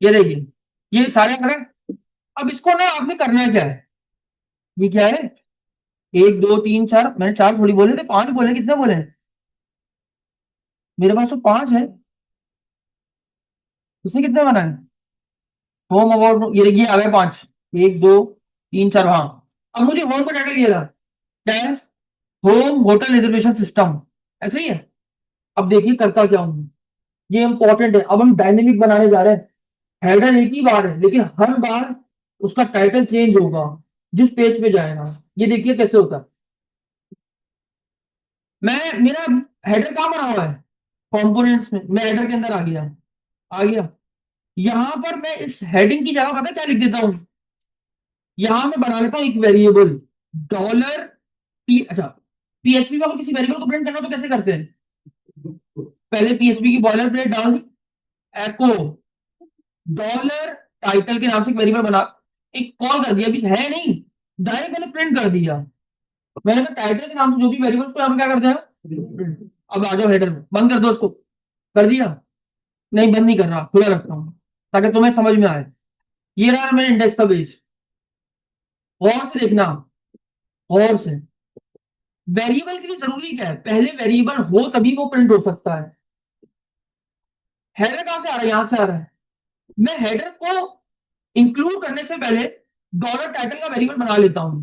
ये देखिए, ये सारे आ रहे हैं। अब इसको ना आपने करना क्या है, ये क्या है, एक दो तीन चार, मैंने चार थोड़ी बोले थे, पांच बोले, कितने बोले, मेरे पास तो पांच है। इसने कितने बनाए, होम अवार्ड, ये आ गए पांच, एक दो तीन चार, हाँ। अब मुझे होम का टाइटल ये रहा, क्या है, होम होटल रिजर्वेशन सिस्टम, ऐसे ही है। अब देखिए करता क्या हूं, ये इंपॉर्टेंट है, अब हम डायनेमिक बनाने जा रहे हैं। हेडर एक ही बार है, लेकिन हर बार उसका टाइटल चेंज होगा जिस पेज पे जाएगा। ये देखिए कैसे होता है। मैं मेरा हेडर कहाँ बना हुआ है, कंपोनेंट्स में, मैं हेडर के अंदर आ गया, आ गया। यहां पर मैं इस हेडिंग की जगह पता है क्या लिख देता हूं, यहां मैं बना लेता हूं एक वेरिएबल, डॉलर पी, अच्छा, पीएचपी में अगर किसी वेरिएबल को प्रिंट करना हो तो कैसे करते हैं, पहले पीएचपी की बॉयलर प्लेट डाल दी, एको डॉलर टाइटल के नाम से एक वेरिएबल बना, एक कॉल कर दिया, अभी है नहीं, डायरेक्ट मैंने प्रिंट कर दिया। मैंने कहा टाइटल के नाम से जो भी वेरिएबल को हम क्या करते हैं प्रिंट। अब आ जाओ हेडर में, बंद कर दो उसको, कर दिया, नहीं बंद नहीं कर रहा, खुला रखता हूं ताकि तुम्हें समझ में आए। ये रहा मेरे इंडेक्स का पेज, गौर से देखना, गौर से। वेरिएबल के लिए जरूरी क्या है, पहले वेरिएबल हो तभी वो प्रिंट हो सकता है। हेडर कहां से आ रहा है, यहां से आ रहा है। मैं हेडर को इंक्लूड करने से पहले डॉलर टाइटल का वेरिएबल बना लेता हूं,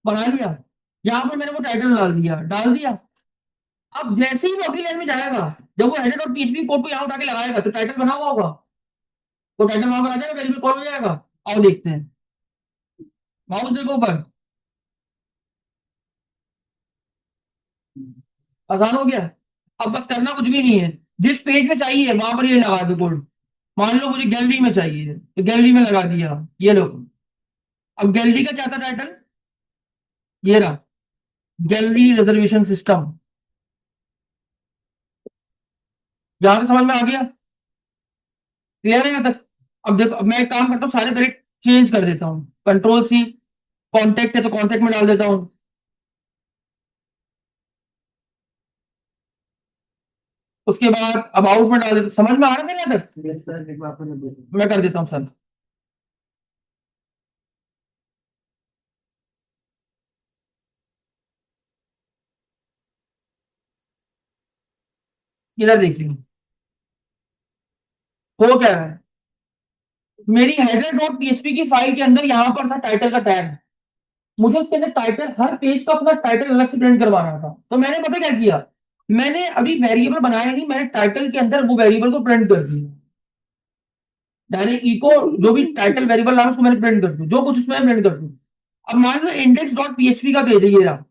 बना लिया, यहां पर मैंने वो टाइटल डाल दिया। अब जैसे ही वो अगली लाइन में जाएगा, जब वो हेडर डॉट पीएचपी कोड को यहां उठा के लगाएगा तो टाइटल बना हुआ होगा, तो टाइटल वहां पर आ जाएगा, वेरिएबल कॉल हो जाएगा। आओ देखते हैं, माउस देखो ऊपर, आसान हो गया। अब बस करना कुछ भी नहीं है, जिस पेज में चाहिए वहां पर ये लगा दो कोड। मान लो मुझे गैलरी में चाहिए तो गैलरी में लगा दिया, ये लो। अब गैलरी का क्या था टाइटल, ये रहा, गैलरी रिजर्वेशन सिस्टम। यहां से समझ में आ गया, क्लियर है यहाँ तक। अब देखो, अब मैं एक काम करता हूँ, सारे पहले चेंज कर देता हूँ, कंट्रोल सी, कॉन्टेक्ट है तो कॉन्टेक्ट में डाल देता हूँ। उसके बाद अबाउट में डाल देता, समझ में आ रहा है यहाँ तक, यस सर, एक बार आपने बोला। मैं कर देता हूँ सर। इधर देखिए, हो क्या रहा है, मेरी हेडर डॉट पीएचपी की फाइल के अंदर यहां पर था टाइटल का टैग, मुझे उसके अंदर टाइटल, हर पेज का अपना टाइटल अलग से प्रिंट करवाना था। तो मैंने पता क्या किया, मैंने अभी वेरिएबल बनाया नहीं, मैंने टाइटल के अंदर वो वेरिएबल को प्रिंट कर दिया, डायरेक्ट इको, जो भी टाइटल वेरिएबल नाम है उसको मैंने प्रिंट कर दूं, जो कुछ उसमें प्रिंट कर दूं। अब मान लो इंडेक्स डॉट पीएचपी का पेज है ये रहा।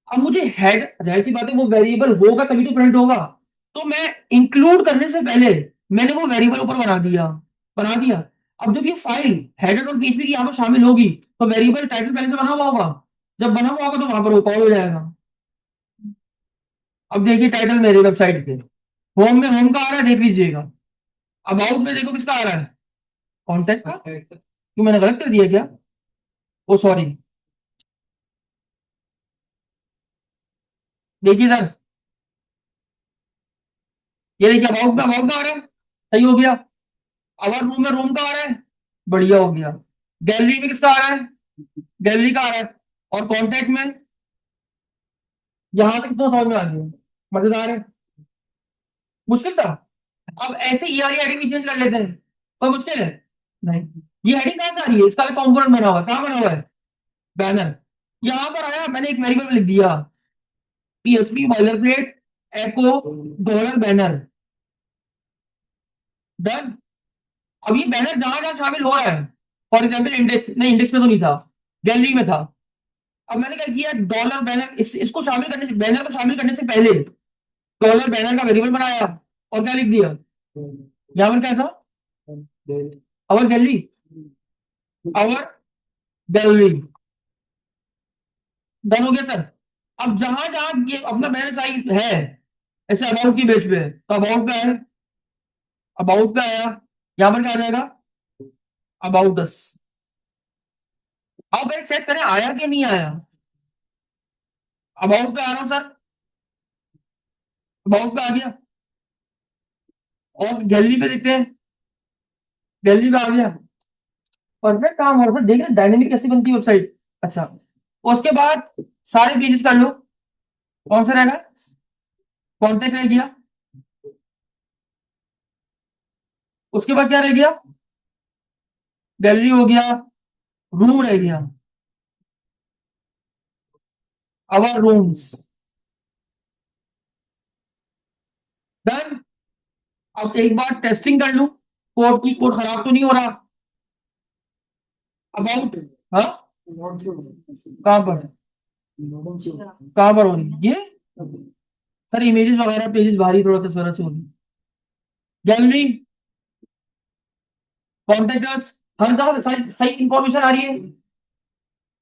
अब मुझे हेड, जाहिर सी बात है वो वेरिएबल होगा तभी तो प्रिंट होगा, तो मैं इंक्लूड करने से पहले मैंने वो वेरिएबल ऊपर बना दिया। अब जब ये फाइल हेडर डॉट पीएचपी की यहाँ पर शामिल होगी तो वेरिएबल टाइटल पहले से बना हुआ होगा, जब बना हुआ होगा तो वहां पर वो कॉल हो जाएगा। अब देखिए टाइटल मेरे वेबसाइट पे, होम में होम का आ रहा है, देख लीजिएगा। अबाउट में देखो किसका आ रहा है, कॉन्टेक्ट का, क्यों मैंने गलत कर दिया क्या, ओ सॉरी, देखिए इधर, ये देखिए अबाउट का आ रहा है, सही हो गया। अवर रूम में रूम का आ रहा है, बढ़िया हो गया। गैलरी में किसका आ रहा है, गैलरी का आ रहा है। और कॉन्टेक्ट में, यहां तक तो समझ में आ गया, मजेदार है, मुश्किल था। अब ऐसे ये वाली हेडिंग भी चेंज कर लेते हैं, कोई मुश्किल है, नहीं। ये हेडिंग कहां से आ रही है, इसका कंपोनेंट बना हुआ है, कहां बना हुआ है, बैनर, यहां पर आया, मैंने एक वेरिएबल लिख दिया, पीएचपी बॉयलर प्लेट एको डॉलर बैनर, डन। अब ये बैनर जहां जहां शामिल हो रहा है, फॉर एग्जाम्पल इंडेक्स, नहीं इंडेक्स में तो नहीं था, गैलरी में था। अब मैंने क्या किया, डॉलर बैनर, इसको शामिल करने से, बैनर को शामिल करने से पहले डॉलर बैनर का वेरिएबल बनाया, और क्या लिख दिया, यहां पर क्या था, अवर गैलरी, अवर गैलरी, डन हो गया सर। अब जहां जहां ये अपना बैनर साइज है, ऐसे अबाउट की बेस पे है, तो अबाउट का है, अबाउट का आया, यहां पर क्या आ जाएगा, अबाउट अस। अब एक चेक करें आया कि नहीं आया, अबाउट पे आ रहा हूं सर, अबाउट पे आ गया, और गैलरी पे देखते हैं, गैलरी पे आ गया। परफेक्ट काम, परफेक्ट। देख रहे डायनेमिक कैसी बनती है वेबसाइट। अच्छा, उसके बाद सारे पेजेस कर लो, कौन सा रहेगा, कॉन्टेक्ट रह गया, उसके बाद क्या रह गया, गैलरी हो गया, रूम रह गया, आवर रूम्स, डन। अब एक बार टेस्टिंग कर लूं, कोड की, कोड खराब तो नहीं हो रहा। अबाउट, हाँ, कहां पर, कहां पर हो रही ये, सर इमेजेस वगैरह पेजेस भारी थोड़ा सा, इस वजह से हो रही। गैलरी, कॉन्टेक्टर्स, हर जगह सही सही इंफॉर्मेशन आ रही है।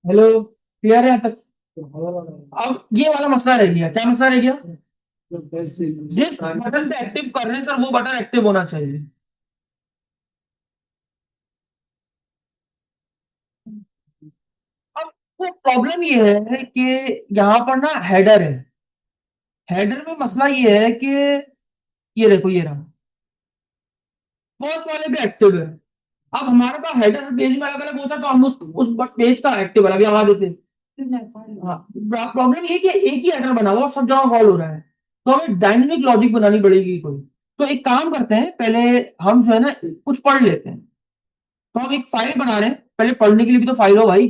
हेलो, क्लियर है यहाँ तक। अब ये वाला मसला रह गया, क्या मसला रह गया, जिस बटन पे एक्टिव कर रहे हैं सर वो बटन एक्टिव होना चाहिए। अब प्रॉब्लम ये है कि यहाँ पर ना हेडर है, हेडर में मसला ये है कि ये देखो ये रहा, फर्स्ट वाले भी एक्टिव है। अब हमारे पास हेडर पेज में अलग अलग होता तो हम उस पेज का एक्टिव अलग लगा देते। हाँ, प्रॉब्लम ये कि एक ही हेडर बना हुआ सब जगह कॉल हो रहा है, तो हमें डायनेमिक लॉजिक बनानी पड़ेगी कोई। तो एक काम करते हैं, पहले हम जो है ना कुछ पढ़ लेते हैं। तो हम एक फाइल बना रहे हैं, पहले पढ़ने के लिए भी तो फाइल हो भाई,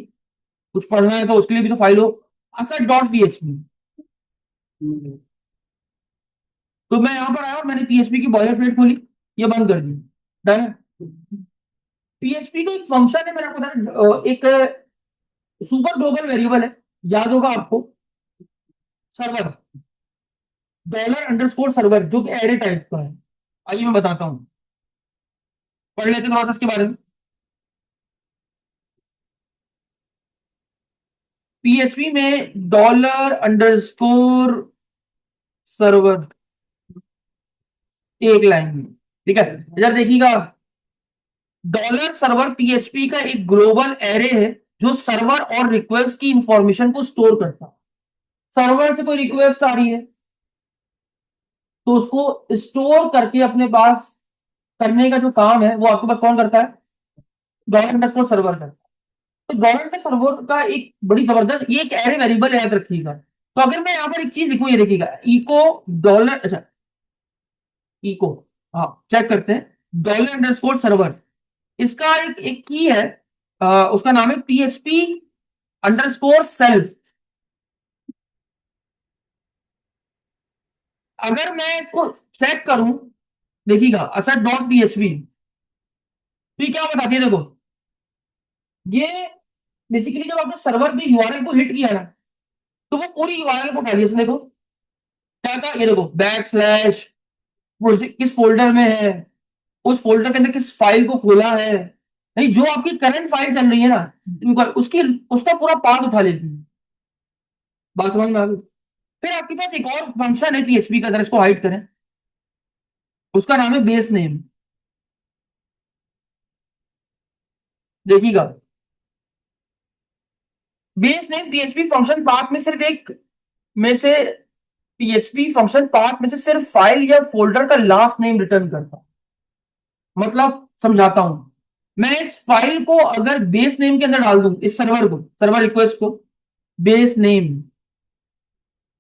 कुछ पढ़ना है तो उसके लिए भी तो फाइल हो। असर डॉट पीएचपी, तो मैं यहां पर आया और मैंने पीएचपी की बॉयलर प्लेट खोली, ये बंद कर दी, डन है। पीएचपी का एक फंक्शन है, मैंने आपको बताया, एक सुपर ग्लोबल वेरिएबल है, याद होगा आपको, सर्वर, $_सर्वर, जो कि एरे टाइप का है। आइए मैं बताता हूं, पढ़ लेते हैं थोड़ा सा इसके बारे में। पीएचपी में $_सर्वर, एक लाइन में, ठीक है, इधर देखिएगा, $सर्वर पीएचपी का एक ग्लोबल एरे है जो सर्वर और रिक्वेस्ट की इंफॉर्मेशन को स्टोर करता है। सर्वर से कोई रिक्वेस्ट आ रही है तो उसको स्टोर करके अपने पास करने का जो काम है वो आपके पास कौन करता है, $_सर्वर करता है। तो $_सर्वर का एक बड़ी जबरदस्त, ये एक एरे वेरिएबल याद रखिएगा। तो अगर मैं यहां पर एक चीज लिखूं, ये देखिएगा, इको डॉलर, अच्छा, इको, हाँ चेक करते हैं, $_सर्वर, इसका एक की है, उसका नाम है PHP_सेल्फ। अगर मैं इसको चेक करूं, देखिएगा असर डॉट पीएचपी, तो ये क्या बताती है देखो, ये बेसिकली जब आपने सर्वर पे यूआरएल को हिट किया ना, तो वो पूरी यूआरएल को उठा लिया इसने, देखो क्या था, ये देखो बैक स्लैश, प्रोजेक्ट किस फोल्डर में है, उस फोल्डर के अंदर किस फाइल को खोला है, नहीं जो आपकी करंट फाइल चल रही है ना, उसकी उसका पूरा पाथ उठा लेती है। बात समझ में आ गई। फिर आपके पास एक और फंक्शन है पीएचपी का, अगर इसको हाइड करें, उसका नाम है बेस नेम। देखिएगा, base name PHP function path में सिर्फ एक में से, पीएचपी फंक्शन पाथ में से सिर्फ फाइल या फोल्डर का लास्ट नेम रिटर्न करता। मतलब समझाता हूं, मैं इस फाइल को अगर बेस नेम के अंदर डाल दूं, इस सर्वर को, सर्वर रिक्वेस्ट को, बेस नेम,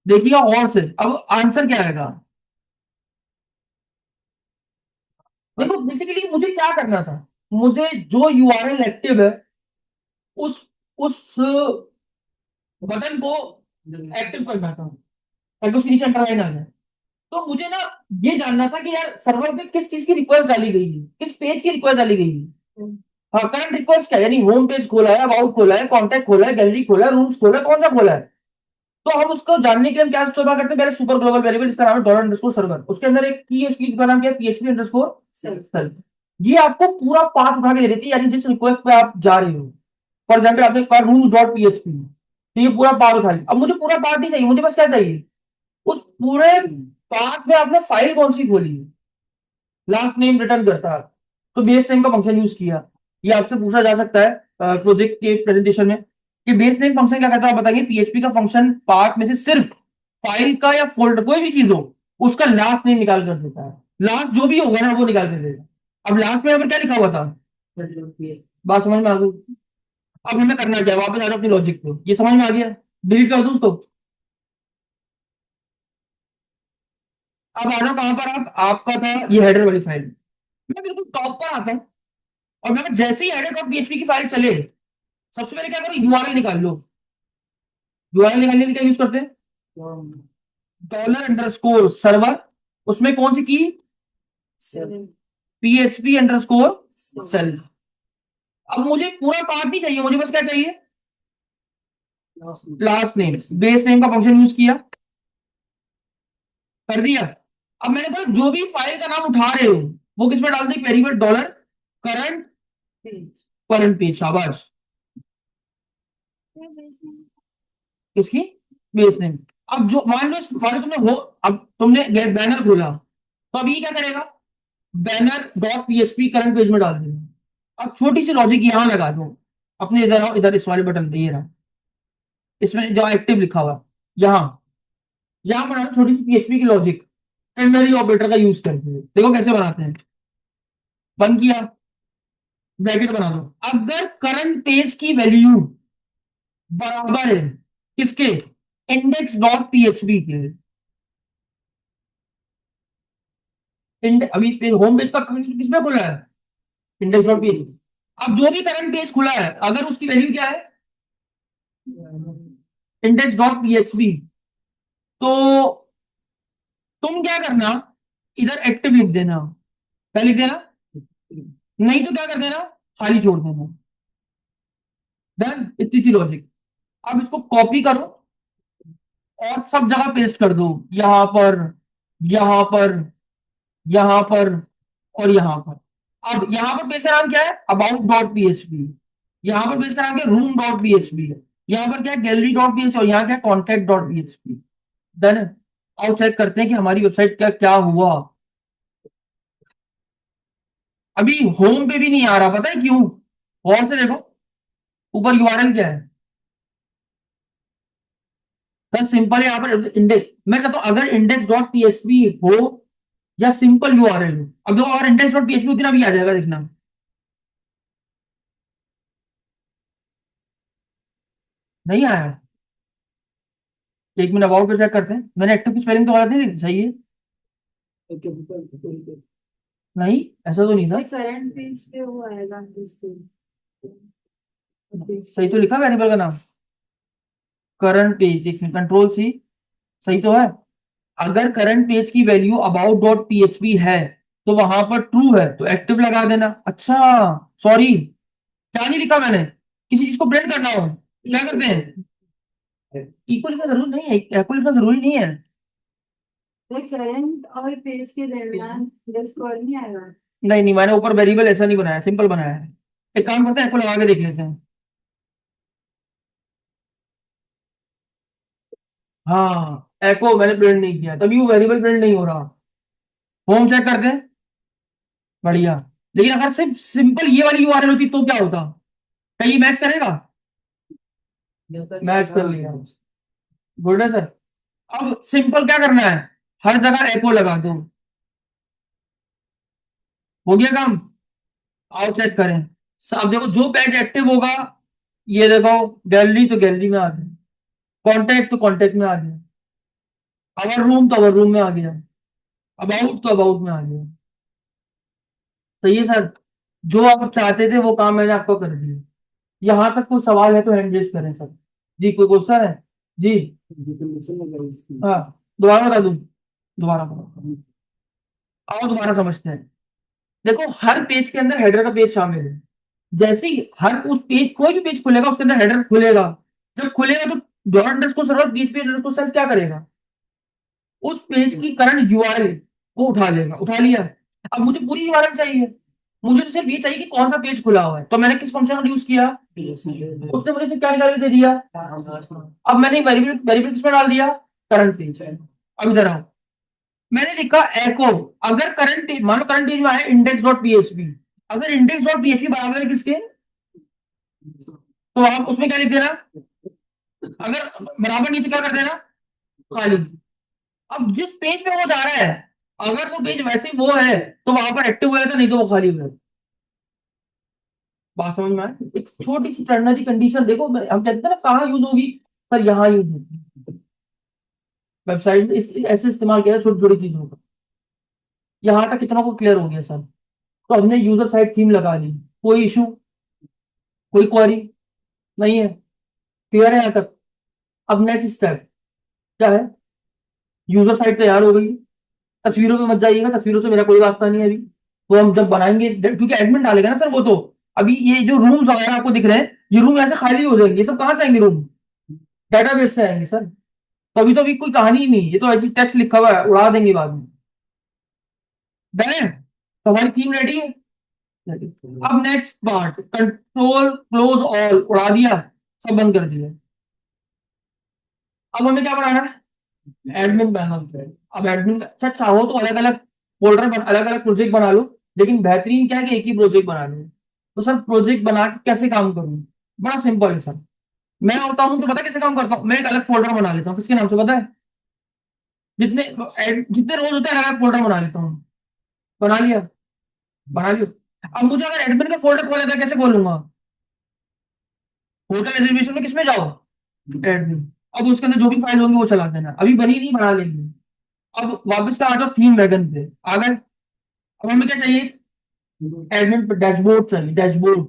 देखिएगा और से अब आंसर क्या आएगा। देखो बेसिकली मुझे क्या करना था, मुझे जो यूआरएल एक्टिव है उस उस बटन को एक्टिव करना था, ताकि उसके नीचे अंडरलाइन आ जाए। तो मुझे ना ये जानना था कि यार सर्वर पे किस चीज की रिक्वेस्ट डाली गई है, किस पेज की रिक्वेस्ट डाली गई है। हाँ, करंट रिक्वेस्ट क्या है, यानी होम पेज खोला है, अबाउट खोला है, कॉन्टैक्ट खोला है, गैलरी खोला है, रूम्स खोला है, कौन सा खोला है। तो हम उसको जानने के लिए हम क्या इस्तेमाल करते हैं, पहले सुपर ग्लोबल वेरिएबल, इसका नाम है $_सर्वर, उसके अंदर एक की है, उसकी का नाम क्या है, PHP_सेल्फ। ये आपको पूरा पाथ उठा के दे देती है, यानी जिस रिक्वेस्ट पे आप जा रहे हो। फॉर एग्जाम्पल आपने कहा रूम्स डॉट पीएचपी, तो ये पूरा पाथ उठा लिया। अब मुझे पूरा पाथ नहीं चाहिए, मुझे बस क्या चाहिए, उस पूरे पाथ में आपने फाइल कौन सी खोली है, लास्ट नेम रिटर्न करता है। तो बेस नेम का फंक्शन यूज किया, ये आपसे पूछा जा सकता है प्रोजेक्ट के प्रेजेंटेशन में। कि बेस नेम फंक्शन क्या करता है, आप बताएंगे। पीएचपी का फंक्शन पाथ में से सिर्फ फाइल का या फोल्डर कोई भी चीज हो उसका लास्ट नेम निकाल कर देता है। लास्ट जो भी होगा ना वो निकाल कर देगा। अब लास्ट में यहाँ पर क्या लिखा हुआ था, बात समझ में आ गई। अब हमें करना क्या है, वापस आ जाओ अपनी लॉजिक पे, ये समझ में आ गया, डिलीट कर दो उसको। अब आ जाओ कहां पर, आप आपका था ये हेडर वाली फाइल, मैं बिल्कुल टॉप पर आता हूँ। और मैं जैसे ही हेडर डॉट पीएचपी की फाइल चले, सबसे पहले क्या करो, यूआरएल निकाल लो। यूआरएल निकालने के लिए क्या यूज करते हैं, $_सर्वर, उसमें कौन सी की, पीएचपी अंडरस्कोर सेल। अब मुझे पूरा पार्ट नहीं चाहिए, मुझे बस क्या चाहिए, लास्ट नेम। बेस नेम का फंक्शन यूज किया, कर दिया। अब मैंने बोला जो भी फाइल का नाम उठा रहे हो वो किसमें डाल दो, वेरिएबल $करंट करंट पेज, शाबाश। किसकी, बेस नेम। अब जो मान लो तुमने हो, अब तुमने बैनर खोला, तो अब ये क्या करेगा, banner dot PHP current page में डाल देगा। अब छोटी सी लॉजिक यहां लगा दो, अपने इधर आओ, इधर इस वाले बटन पे, ये रहा, इसमें जो एक्टिव लिखा हुआ यहां, यहां बना छोटी सी पीएचपी की लॉजिक, टेर्नरी ऑपरेटर का यूज करके। देखो कैसे बनाते हैं, बंद किया, ब्रैकेट बना दो। अगर करंट पेज की वैल्यू बराबर है किसके, इंडेक्स डॉट पीएचपी के, अभी इस पेज होम पेज का किसमें खुला है, इंडेक्स डॉट पीएचपी। अब जो भी करंट पेज खुला है अगर उसकी वैल्यू क्या है, इंडेक्स डॉट पीएचपी, तो तुम क्या करना, इधर एक्टिव लिख देना, क्या लिख देना, नहीं तो क्या कर देना, खाली छोड़ देना। डन, इतनी सी लॉजिक। अब इसको कॉपी करो और सब जगह पेस्ट कर दो, यहां पर, यहां पर, यहां पर, और यहां पर। अब यहां पर पेज का नाम क्या है, अबाउट डॉट पीएचपी। यहां पर पेज का नाम क्या है, रूम डॉट पीएचपी है। यहां पर क्या है, गैलरी डॉट पीएचपी, और यहाँ क्या है, कॉन्टैक्ट डॉट पीएचपी। डन है। और चेक करते हैं कि हमारी वेबसाइट क्या क्या हुआ। अभी होम पे भी नहीं आ रहा, पता है क्यों, और से देखो ऊपर यूआरएल क्या है, बस सिंपल है। यहाँ पर इंडेक्स, मैं कहता हूं अगर इंडेक्स डॉट पीएचपी हो या सिंपल यूआरएल हो, अब जो और इंडेक्स डॉट पीएचपी उतना भी आ जाएगा, देखना। नहीं आया, एक मिनट अबाउट पे चेक करते हैं, मैंने एक्टिव की स्पेलिंग तो गलत नहीं सही है, नहीं ऐसा तो नहीं था, करंट पेज पे वो आएगा सही तो लिखा वेरिएबल का नाम, करंट पेज, एक कंट्रोल सी, सही तो है। अगर करंट पेज की वैल्यू अबाउट डॉट पीएचपी है तो वहां पर ट्रू है तो एक्टिव लगा देना। अच्छा, सॉरी, क्या नहीं लिखा मैंने, किसी चीज को प्रिंट करना हो क्या करते हैं, इक्वल का जरूरी नहीं है, इक्वल का जरूरी नहीं है। करंट और पेज के दरमियान अंडरस्कोर नहीं आएगा। नहीं नहीं, मैंने ऊपर वेरिएबल ऐसा नहीं बनाया, सिंपल बनाया है। एक काम करते हैं, इक्वल लगा के देख लेते हैं। हाँ, एको मैंने प्रिंट नहीं किया तभी वो वेरिएबल प्रिंट नहीं हो रहा। होम चेक करते हैं, बढ़िया। लेकिन अगर सिर्फ सिंपल ये वाली यूआरएल होती तो क्या होता, क्या ये मैच करेगा, मैच कर लिया, गुड है सर। अब सिंपल क्या करना है, हर जगह एको लगा दो, हो गया काम। आओ चेक करें, अब देखो जो पेज एक्टिव होगा, ये देखो, गैलरी तो गैलरी में आ गया, कॉन्टेक्ट तो कॉन्टेक्ट में आ गया, अवर रूम तो अवर रूम में आ गया, अबाउट तो अबाउट में आ गया। सही है सर, जो आप चाहते थे वो काम मैंने आपको कर दिया। यहां तक कोई सवाल है तो हैंड रेज करें सर। जी कोई क्वेश्चन है, जी। हाँ, दोबारा बता दूं, दोबारा बता, आओ दोबारा समझते हैं। देखो हर पेज के अंदर हेडर का पेज शामिल है, जैसे ही हर उस पेज, कोई भी पेज खुलेगा उसके अंदर हेडर खुलेगा, जब खुलेगा तो dot underscore server PHP underscore self क्या करेगा, उस पेज की करंट यूआरएल को उठा लेगा, उठा लिया। अब मुझे पूरी यूआरएल चाहिए, मुझे तो सिर्फ ये चाहिए कि कौन सा पेज खुला हुआ है, तो मैंने किस फंक्शन का यूज किया, उसने मुझे सिर्फ क्या निकाल के दे दिया। अब मैंने वेरिएबल वेरिएबल किसमें डाल दिया, करंट पेज। अब इधर आओ, मैंने लिखा एको, अगर करंट पेज, मान लो करंट पेज में आया इंडेक्स डॉट पीएचपी, अगर इंडेक्स डॉट पीएचपी बराबर है किसके, तो आप उसमें क्या लिख देना, अगर बराबर नहीं तो क्या कर देना, खाली। अब जिस पेज पे वो जा रहा है, अगर वो पेज वैसे ही वो है तो वहां पर एक्टिव हुआ था, नहीं तो वो खाली हुआ है। बात समझ में आए? एक छोटी सी टर्नरी कंडीशन देखो, हम कहते हैं ना कहाँ यूज होगी, सर यहाँ यूज होगी। वेबसाइट में ऐसे इस्तेमाल किया छोटी छोटी चीजों का। यहाँ तक कितना को क्लियर हो गया सर? तो हमने यूजर साइड थीम लगा ली, कोई इशू, कोई क्वेरी नहीं है, क्लियर है यहाँ तक? अब नेक्स्ट स्टेप क्या है? यूजर साइट तैयार हो गई, तस्वीरों पे मत जाइएगा, तस्वीरों से मेरा कोई वास्ता नहीं है अभी। वो हम जब बनाएंगे, क्योंकि एडमिन डालेगा ना सर वो तो। अभी ये जो रूम्स वगैरह आपको दिख रहे हैं, ये रूम ऐसे खाली हो जाएंगे, ये सब कहाँ से आएंगे रूम? डेटाबेस से आएंगे सर। तो अभी कोई कहानी ही नहीं, ये तो ऐसी टेक्स्ट लिखा हुआ है, उड़ा देंगे बाद में। डन है? तो हमारी थीम रेडी है। Ready। अब next part, control close all, उड़ा दिया, सब बंद कर दिया। अब हमें क्या बनाना है? एडमिन पैनल पे। अब एडमिन, अच्छा चाहो तो अलग अलग फोल्डर, अलग अलग प्रोजेक्ट बना लो, लेकिन बेहतरीन क्या है कि एक ही प्रोजेक्ट बना लो। तो सर प्रोजेक्ट बना के कैसे काम करूं? बड़ा सिंपल है सर। मैं होता हूं तो पता है कैसे काम करता हूं? मैं एक अलग फोल्डर बना लेता हूँ, किसके नाम से पता है? जितने जितने रोज होते हैं अलग अलग फोल्डर बना लेता हूँ। बना लिया, बना लिया। अब मुझे अगर एडमिन का फोल्डर खोलना था, कैसे खोलूंगा? होटल रिजर्वेशन में किसमें जाओ? एडमिन। अब उसके अंदर जो भी फाइल होंगी वो चला देना, अभी बनी नहीं, बना लेंगे। अब वापस का आ जाओ थीम वैगन पे, आ गए। अब हमें क्या चाहिए? एडमिन पे डैशबोर्ड चाहिए, डैशबोर्ड।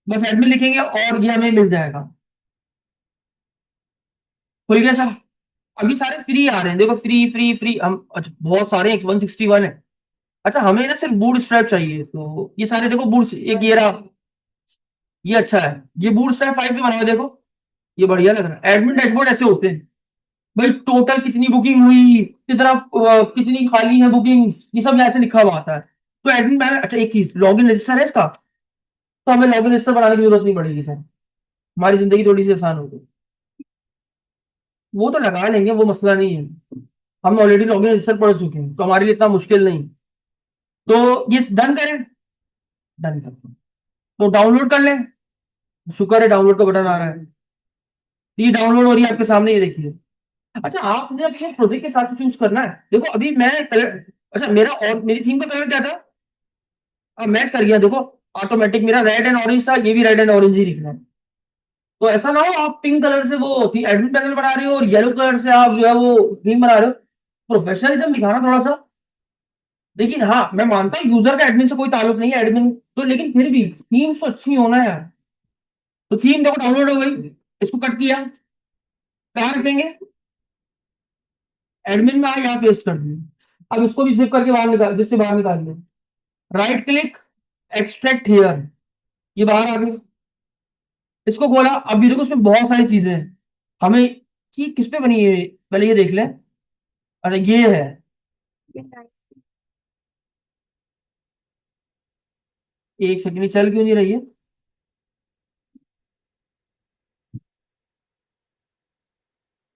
बस एडमिन लिखेंगे और ये हमें मिल जाएगा। खुल गया सर। अभी सारे फ्री आ रहे हैं, देखो फ्री फ्री फ्री, हम अच्छा बहुत सारे 161 है। अच्छा हमें ना सिर्फ बूट स्ट्रैप चाहिए, तो ये सारे देखो बूट, एक ये रहा, ये अच्छा है। ये बूट स्ट्रैप 5 पे बना हुआ है, देखो ये बढ़िया लग रहा है। एडमिन डैशबोर्ड ऐसे होते हैं भाई, टोटल कितनी बुकिंग हुई, कितना कितनी खाली है बुकिंग्स, ये सब यहाँ से लिखा हुआ आता है। तो एडमिन मैंने, अच्छा एक चीज, लॉगिन रजिस्टर है इसका, तो हमें लॉगिन रजिस्टर बनाने की जरूरत नहीं पड़ेगी सर, हमारी जिंदगी थोड़ी सी आसान हो गई। वो तो लगा लेंगे, वो मसला नहीं है। हम ऑलरेडी लॉगिन रजिस्टर पढ़ चुके हैं, तो हमारे लिए इतना मुश्किल नहीं। तो ये डन करें? डन कर दो। तो डाउनलोड कर लें। शुक्र है डाउनलोड का बटन आ रहा है। ये डाउनलोड हो रही है आपके सामने, ये देखिए। अच्छा आपने अपने प्रोजेक्ट के साथ चूज करना है, देखो अभी मैं कलर, अच्छा मेरा और मेरी थीम का कलर क्या था? अब मैच कर गया देखो, ऑटोमेटिक मेरा रेड एंड ऑरेंज था, ये भी रेड एंड ऑरेंज ही लिखना है। तो ऐसा ना हो आप पिंक कलर से वो थी एडमिन पैनल बना रहे हो और येलो कलर से आप जो है वो थीम बना रहे हो। प्रोफेशनलिज्म दिखाना थोड़ा सा। लेकिन हाँ मैं मानता हूँ यूजर का एडमिन से कोई ताल्लुक नहीं है, एडमिन तो, लेकिन फिर भी थीम्स तो अच्छी होना है यार। तो थीम देखो डाउनलोड हो गई, इसको कट किया, कहाँ रखेंगे? एडमिन में आया, यहाँ पेस्ट कर दिया। अब इसको भी जिप करके बाहर निकाल, जिप से बाहर निकाल दो, राइट क्लिक, एक्सट्रैक्ट हियर, ये बाहर आ गई। इसको खोला, अब ये देखो उसमें बहुत सारी चीजें हैं। हमें कि किस पे बनी है पहले ये देख लें। अच्छा ये है, एक सेकंड चल क्यों नहीं रही है?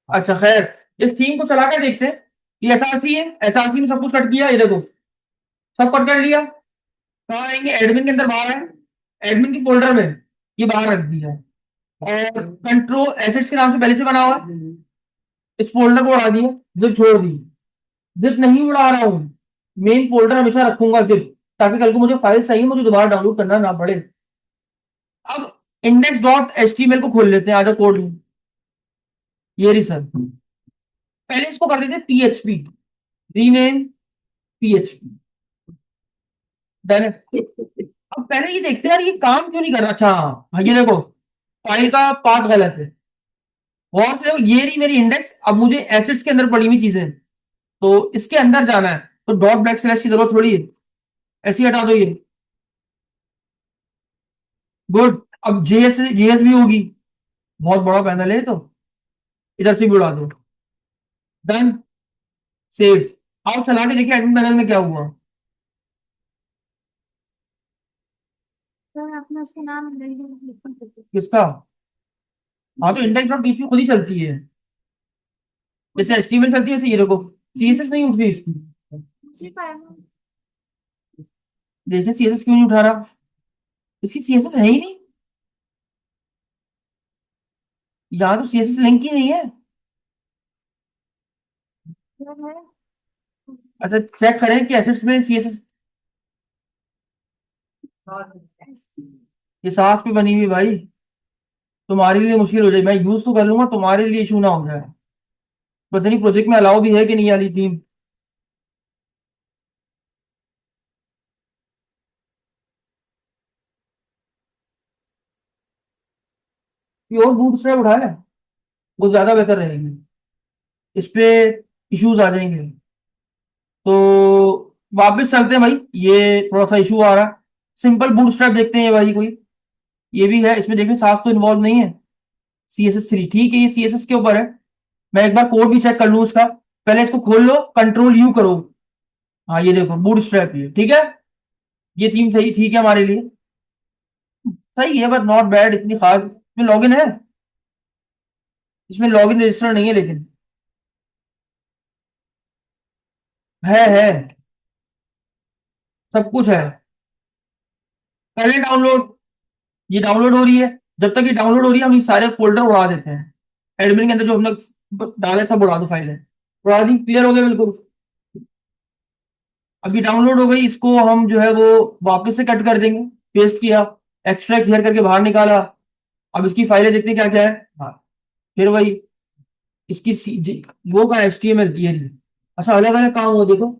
अच्छा खैर, इस थीम को चला कर देखते हैं। ये एसआरसी है, एसआरसी में सब कुछ कट किया, ये देखो सब कट कर लिया। कहाँ आएंगे? एडमिन के अंदर बाहर है, एडमिन की फोल्डर में ये बाहर रख दिया। और कंट्रोल एसेट्स के नाम से पहले से बना हुआ है, इस फोल्डर को उड़ा दिया, जिप छोड़ दी। जिप नहीं उड़ा रहा हूँ, मेन फोल्डर हमेशा रखूंगा जिप, ताकि कल को मुझे फाइल चाहिए, मुझे दोबारा डाउनलोड करना ना पड़े। अब index dot H T M L को खोल लेते हैं, आधा कोड में। ये रही सर, पहले इसको कर देते हैं पीएचपी, रीनेम पीएचपी। डन है। अब पहले ये देखते हैं यार ये काम क्यों नहीं कर रहा। अच्छा हाँ ये देखो, फाइल का पाथ गलत है। और से देखो ये रही मेरी इंडेक्स, अब मुझे एसिड्स के अंदर पड़ी हुई चीजें, तो इसके अंदर जाना है, तो डॉट बैक स्लैश की जरूरत थोड़ी है, ऐसे ही हटा दो ये। गुड। अब जेएस जेएस भी होगी, बहुत बड़ा पैनल है ये तो, इधर से भी उड़ा दो। Done, save. आप चला के देखिए एडमिन पैनल में क्या हुआ। सर आपने उसका नाम लिखा था। किसका? हाँ तो इंडेक्स डॉट पीएचपी खुद ही चलती है, जैसे एचटीएमएल चलती है, ऐसे ये देखो सीएसएस नहीं उठ रही इसकी। उसी का है वो। देखिए सीएसएस क्यों नहीं उठा रहा, इसकी सीएसएस है ही नहीं। यहाँ तो सीएसएस लिंक ही नहीं है। क्या है? अच्छा चेक करें कि एसेट्स में सीएसएस, ये सास पे बनी हुई भाई, तुम्हारे लिए मुश्किल हो जाए, मैं यूज तो कर लूंगा, तुम्हारे लिए इशू ना हो जाए। पता नहीं प्रोजेक्ट में अलाउ भी है कि नहीं वाली थीम। प्योर बूट स्ट्रैप उठा है, वो ज्यादा बेहतर रहेगी, इस पे इश्यूज आ जाएंगे। तो वापस चलते हैं भाई, ये थोड़ा सा इशू आ रहा है। सिंपल बूट स्ट्रैप देखते हैं भाई कोई, ये भी है इसमें, देखिए सास तो इन्वॉल्व नहीं है। CSS 3 ठीक है, ये CSS के ऊपर है। मैं एक बार कोड भी चेक कर लूँ उसका। पहले इसको खोल लो, कंट्रोल यू करो। हाँ ये देखो बूट स्ट्रैप, ये ठीक है, ये थीम सही ठीक है हमारे लिए, सही है, बट नॉट बैड, इतनी खास। इसमें लॉगिन है, इसमें लॉगिन रजिस्टर नहीं है लेकिन। है, सब कुछ है। पहले डाउनलोड, ये डाउनलोड हो रही है, जब तक ये डाउनलोड हो रही है हम ये सारे फोल्डर उड़ा देते हैं। एडमिन के अंदर जो हमने डाले सब उड़ा दो, फाइलें उड़ा दी, क्लियर हो गया बिल्कुल। अभी डाउनलोड हो गई, इसको हम जो है वो वापस से कट कर देंगे। पेस्ट किया, एक्सट्रैक्ट हियर करके बाहर निकाला। अब इसकी फाइलें देखते हैं क्या क्या है। हाँ, फिर वही इसकी वो का HTML ये रही। अच्छा अलग अलग काम हुआ देखो,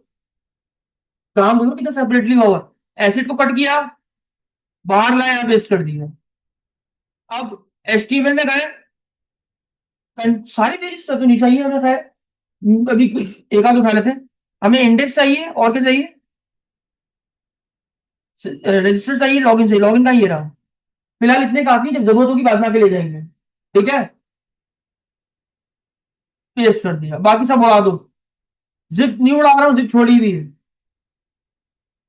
काम देखो कितना सेपरेटली हुआ। एसिड को कट किया, बाहर लाया, पेस्ट कर दिया। अब HTML में गए, सारे पेजेस तो नहीं चाहिए हमें खैर, अभी कुछ एक आध उठा लेते हैं। हमें इंडेक्स चाहिए, और क्या चाहिए, रजिस्टर चाहिए, लॉगिन चाहिए, लॉगिन का ये रहा। फिलहाल इतने काफी, जब जरूरत होगी बाद में आके ले जाएंगे। ठीक है, पेस्ट कर दिया, बाकी सब उड़ा दो। जिप नहीं उड़ा रहा हूँ, जिप छोड़ी दी है।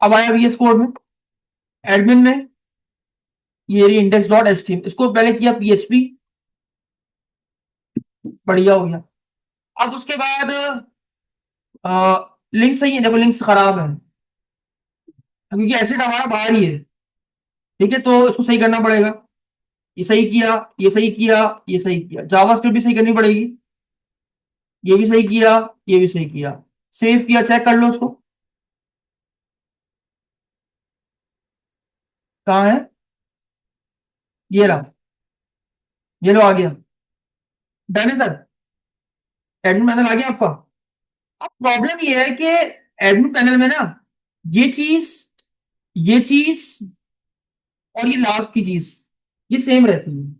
अब आया VS कोड में, एडमिन में, ये रही index.html, इसको पहले किया PHP, बढ़िया हो गया। अब उसके बाद लिंक सही है, देखो लिंक्स खराब है क्योंकि एसिड हमारा बाहर ही है। ठीक है, तो इसको सही करना पड़ेगा। ये सही किया, ये सही किया, ये सही किया, जावास्क्रिप्ट भी सही करनी पड़ेगी। ये भी सही किया, ये भी सही किया, सेव किया, चेक कर लो उसको। कहाँ है, ये रहा, ये लो आ गया। डन है सर, एडमिन पैनल आ गया आपका। अब प्रॉब्लम ये है कि एडमिन पैनल में ना, ये चीज, ये चीज, और ये लास्ट की चीज, ये सेम रहती है,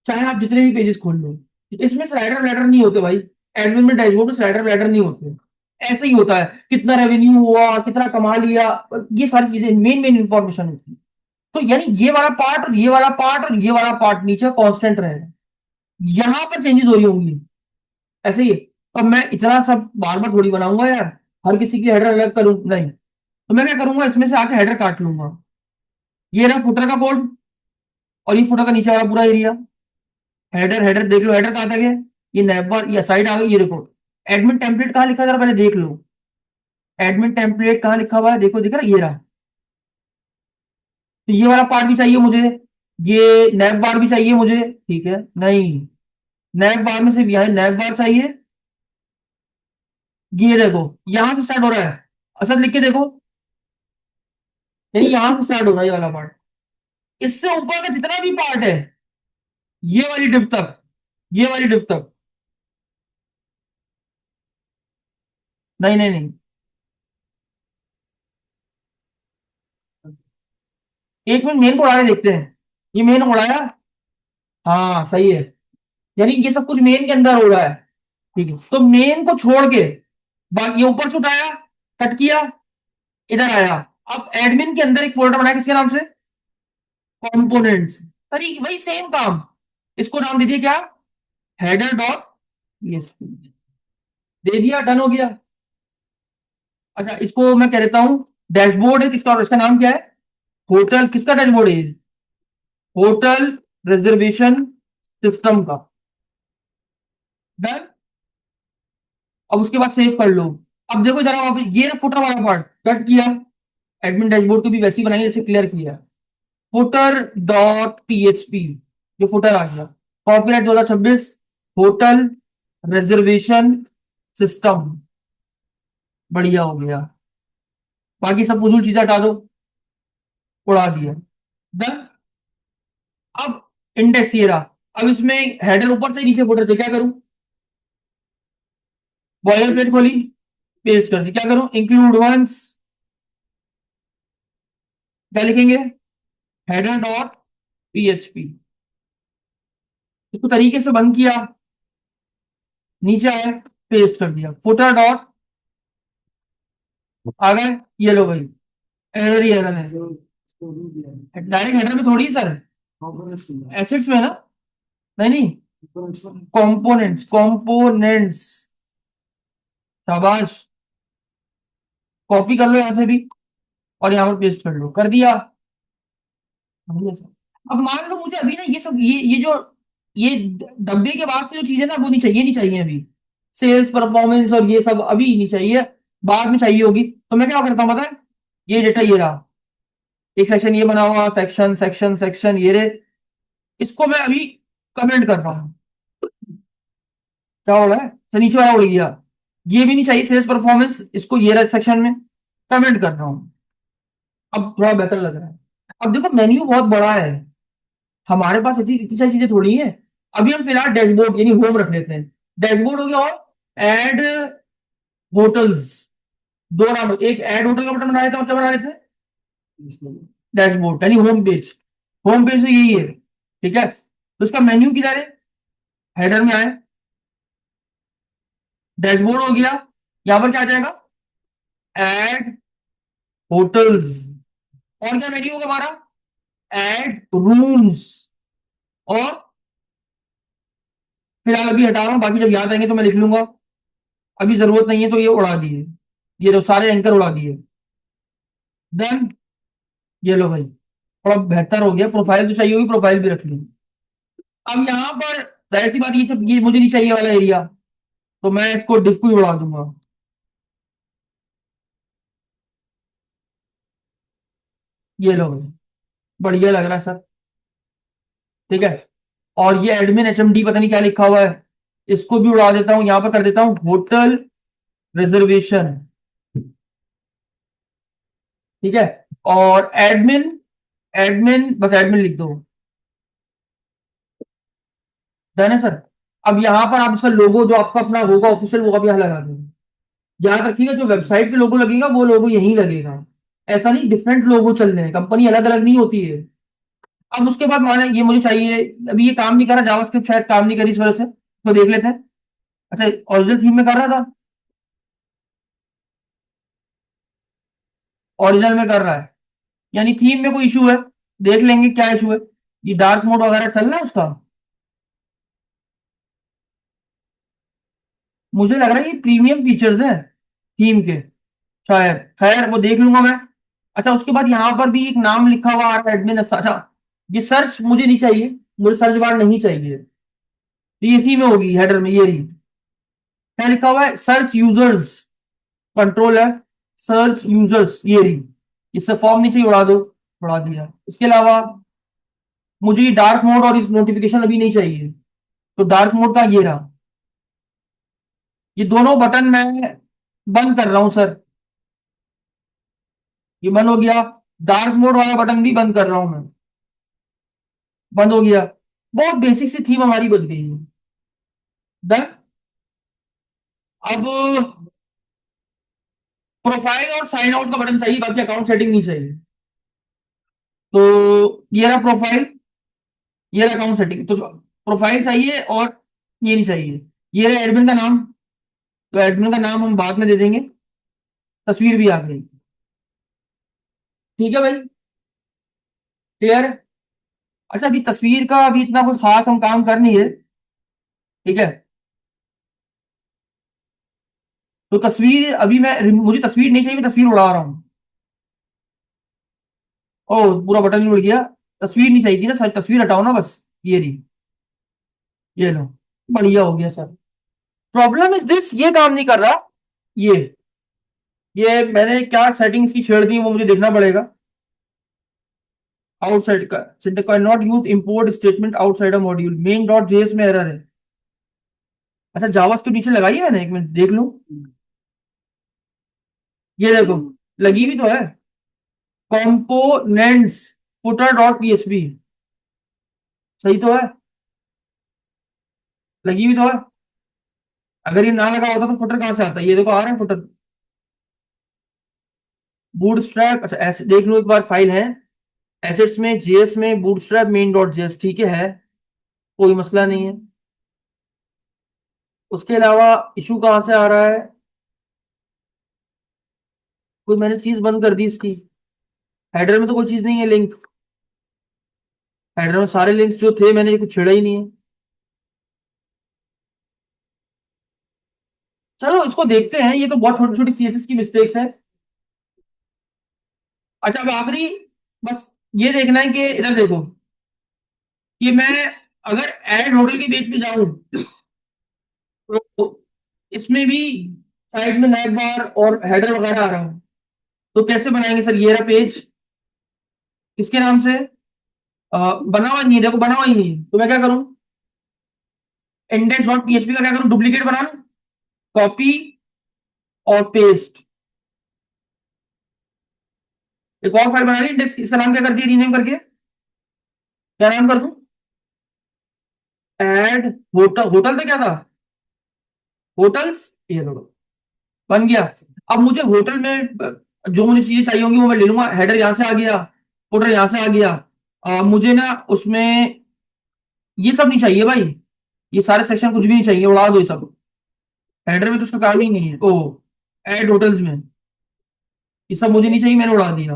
चाहे आप जितने भी पेजेस खोल लो। इसमें स्लाइडर ब्लैडर नहीं होते भाई, एडमिन में डैशबोर्ड में स्लाइडर ब्लैडर नहीं होते। ऐसे ही होता है, कितना रेवेन्यू हुआ, कितना कमा लिया, ये सारी चीजें मेन मेन इंफॉर्मेशन होती है। तो यानी ये वाला पार्ट और ये वाला पार्ट और ये वाला पार्ट नीचे कांस्टेंट रहेगा, यहां पर चेंजेस हो रही होंगी। ऐसे ही है। अब मैं इतना सब बार बार थोड़ी बनाऊंगा यार, हर किसी की हेडर अलग करूं नहीं। तो मैं क्या करूंगा, इसमें से आके हेडर काट लूंगा। ये रहा फुटर का कोड, और ये फुटर का नीचे वाला पूरा एरिया। हेडर, हेडर देख लो, हेडर कहाँ तक है, ये नैबर, ये साइड आ गई, ये देखो। एडमिन टेम्पलेट कहाँ लिखा है जरा पहले देख लो। एडमिन टेम्पलेट कहाँ लिखा हुआ है, देखो, दिख रहा है, ये रहा। तो ये वाला पार्ट भी चाहिए मुझे, ये नैब बार भी चाहिए मुझे। ठीक है, नहीं, नैब बार में सिर्फ यहाँ नैब बार चाहिए। ये देखो, यहां से स्टार्ट हो रहा है, असद लिख के देखो, यानी यहां से स्टार्ट हो रहा है ये वाला पार्ट। इससे ऊपर का जितना भी पार्ट है, ये वाली डिप तक, ये वाली डिप तक। नहीं नहीं नहीं, एक मिनट मेन को उड़ा के देखते हैं। ये मेन उड़ाया, हाँ सही है, यानी ये सब कुछ मेन के अंदर हो रहा है। ठीक है, तो मेन को छोड़ के बाकी ये ऊपर से उठाया, कट किया, इधर आया। अब एडमिन के अंदर एक फोल्डर बनाया, किसके नाम से, कंपोनेंट्स। अरे वही सेम काम, इसको नाम दे दिया क्या, header.php, दे दिया, डन हो गया। अच्छा इसको मैं कह देता हूं, डैशबोर्ड है किसका, और इसका नाम क्या है, होटल, किसका डैशबोर्ड है, होटल रिजर्वेशन सिस्टम का। डन। अब उसके बाद सेव कर लो। अब देखो जरा वापस, ये फुटर वाला पार्ट कट किया, एडमिन डैशबोर्ड को भी वैसे ही बनाएंगे जैसे क्लियर किया। फुटर डॉट PHP, जो फुटर आ गया। कॉपीराइट 2026 होटल रिजर्वेशन सिस्टम, बढ़िया हो गया। बाकी सब फजूल चीजें हटा दो, उड़ा दिया। डन। अब इंडेक्स ये रहा। अब इसमें हेडर ऊपर से नीचे फुटर थे, क्या करूं? बॉयलर प्लेट खोली, पेस्ट कर दी। क्या करूं? इंक्लूड वंस, क्या लिखेंगे? Header dot PHP. इसको तरीके से बंद किया, नीचे आया, पेस्ट कर दिया। फुटर डॉट, आ गए, ये लो भाई, एरर ही एरर है। डायरेक्ट हेडर में थोड़ी सर, एसेट्स में है ना। नहीं नहीं, कंपोनेंट्स, कंपोनेंट्स। शाबाश, कॉपी कर लो यहां से भी और यहां पर पेस्ट कर लो, कर दिया। बढ़िया सर। अब मान लो मुझे अभी ना ये सब, ये जो ये डब्बे के बाद से जो चीजें ना, वो नहीं चाहिए, नहीं चाहिए अभी। सेल्स परफॉर्मेंस और ये सब अभी नहीं चाहिए, बाद में चाहिए होगी। तो मैं क्या करता हूँ पता है? ये डेटा ये रहा, एक सेक्शन ये बना हुआ, सेक्शन सेक्शन सेक्शन ये रे, इसको मैं अभी कमेंट कर रहा हूँ। क्या हो रहा है? तो नीचे वाला उड़ गया, ये भी नहीं चाहिए सेल्स परफॉर्मेंस, इसको ये रहा सेक्शन में कमेंट कर रहा हूँ। अब थोड़ा बेहतर लग रहा है। अब देखो मेन्यू बहुत बड़ा है, हमारे पास ऐसी इतनी सारी चीजें थोड़ी है। अभी हम फिलहाल डैशबोर्ड यानी होम रख लेते हैं। डैशबोर्ड हो गया, और एड होटल्स, दो नाम, एक एड होटल का बटन बना लेते हैं और क्या बना लेते हैं? डैशबोर्ड यानी होम पेज। होम पेज तो यही है, ठीक है। तो उसका मेन्यू किधर है? हेडर में आए, डैशबोर्ड हो गया, यहां पर क्या आ जाएगा? Add hotels. और क्या मेन्यू होगा हमारा? Add rooms. और फिलहाल अभी हटा रहा हूं, बाकी जब याद आएंगे तो मैं लिख लूंगा, अभी जरूरत नहीं है तो ये उड़ा दिए, ये जो सारे एंकर उड़ा दिए। देन ये लो भाई, थोड़ा बेहतर हो गया। प्रोफाइल तो चाहिए होगी, प्रोफाइल भी रख ली। अब यहां पर जाहिर सी बात, ये सब ये मुझे नहीं चाहिए वाला एरिया, तो मैं इसको डिफ को ही उड़ा दूंगा। ये लो भाई, बढ़िया लग रहा है सर, ठीक है। और ये एडमिन एचएमडी पता नहीं क्या लिखा हुआ है, इसको भी उड़ा देता हूं, यहां पर कर देता हूं होटल रिजर्वेशन, ठीक है। और एडमिन, एडमिन बस एडमिन लिख दो, डन है सर। अब यहां पर आप इसका लोगो जो आपका अपना होगा ऑफिशियल, वो भी यहाँ लगा दो। याद रखिएगा जो वेबसाइट पे लोगो लगेगा वो लोगो यहीं लगेगा, ऐसा नहीं डिफरेंट लोगो चल रहे हैं, कंपनी अलग अलग नहीं होती है। अब उसके बाद माने ये मुझे चाहिए, अभी ये काम नहीं कर रहा, जावास्क्रिप्ट शायद काम नहीं करी इस वजह से, तो देख लेते हैं। अच्छा, ओरिजिनल थीम में कर रहा था, ओरिजिनल में कर रहा है, यानी थीम में कोई इशू है, देख लेंगे क्या इशू है। ये डार्क मोड वगैरह चल रहा है उसका, मुझे लग रहा है ये प्रीमियम फीचर्स है थीम के, शायद, खैर वो देख लूंगा मैं। अच्छा, उसके बाद यहाँ पर भी एक नाम लिखा हुआ आ रहा है एडमिन। अच्छा, ये सर्च मुझे नहीं चाहिए, मुझे सर्च बार नहीं चाहिए, तो ये इसी में होगी हेडर में, ये रही। क्या लिखा हुआ है? सर्च यूजर्स, कंट्रोल है, सर्च यूजर्स, ये रही। इससे फॉर्म नहीं चाहिए, उड़ा दो, उड़ा दिया। इसके अलावा मुझे ये डार्क मोड और इस नोटिफिकेशन अभी नहीं चाहिए, तो डार्क मोड का ये रहा। ये दोनों बटन मैं बंद कर रहा हूं सर, ये बंद हो गया। डार्क मोड वाला बटन भी बंद कर रहा हूं मैं, बंद हो गया। बहुत बेसिक सी थीम हमारी बच गई है। डन। अब प्रोफाइल और साइन आउट का बटन चाहिए, बाकी अकाउंट सेटिंग नहीं चाहिए। तो ये रहा प्रोफाइल, ये रहा अकाउंट सेटिंग। तो प्रोफाइल चाहिए और ये नहीं चाहिए। ये रहा एडमिन का नाम, तो एडमिन का नाम हम बाद में दे देंगे। तस्वीर भी आ गई, ठीक है भाई, क्लियर। अच्छा, अभी तस्वीर का अभी इतना कोई खास हम काम कर नहीं है, ठीक है। तो तस्वीर अभी मैं, मुझे तस्वीर नहीं चाहिए, मैं तस्वीर उड़ा रहा हूँ। ओ, पूरा बटन ही उड़ गया। तस्वीर नहीं चाहिए थी ना सर, तस्वीर हटाओ ना बस, ये रही, ये लो, बढ़िया हो गया सर। प्रॉब्लम इज दिस, ये काम नहीं कर रहा। ये ये मैंने क्या सेटिंग्स की छेड़ दी वो मुझे देखना पड़ेगा। आउटसाइड का syntax can not use import statement outside a module, main dot JS में एरर है। अच्छा जावा के नीचे लगाई है मैंने, एक मिनट देख लो, ये देखो लगी भी तो है, कंपोनेंट्स फुटर डॉट पीएचपी, सही तो है, लगी भी तो है। अगर ये ना लगा होता तो फुटर कहां से आता, ये देखो आ रहा है फुटर। बूटस्ट्रैप, अच्छा ऐसे देख लो एक बार, फाइल है एसेट्स में जेएस में बूटस्ट्रैप मेन डॉट जेएस, ठीक है कोई मसला नहीं है। उसके अलावा इशू कहां से आ रहा है, कोई मैंने चीज बंद कर दी इसकी, हेडर में तो कोई चीज नहीं है लिंक, हेडर में सारे लिंक्स जो थे मैंने कुछ छेड़ा ही नहीं है। चलो इसको देखते हैं, ये तो बहुत छोटी छोटी सीएसएस की मिस्टेक्स है। अच्छा अब आखिरी, बस ये देखना है कि इधर देखो, कि मैं अगर ऐड होटल के पेज पे जाऊं तो इसमें भी साइड में नैप बार और हेडर वगैरह आ रहा हूं, तो कैसे बनाएंगे सर, ये रहा पेज, किसके नाम से, बना हुआ नहीं है, देखो बना हुआ ही नहीं है, तो मैं क्या करूं, इंडेक्स डॉट पीएचपी का क्या करूं, डुप्लीकेट बना लूं, कॉपी और पेस्ट, एक और फाइल बना ली इंडेक्स, इसका नाम क्या कर दिया रीनेम करके, क्या नाम कर दूं, ऐड होटल, होटल से क्या था, होटल्स, ये लो बन गया। अब मुझे होटल में जो मुझे चीजें चाहिए होंगी वो मैं ले लूंगा, हेडर यहां से आ गया, फुटर यहां से आ गया, मुझे ना उसमें ये सब नहीं चाहिए भाई, ये सारे सेक्शन कुछ भी नहीं चाहिए, उड़ा दो ये सब, हेडर में तो उसका काम ही नहीं है, ओ ऐड होटल्स में ये सब मुझे नहीं चाहिए, मैंने उड़ा दिया।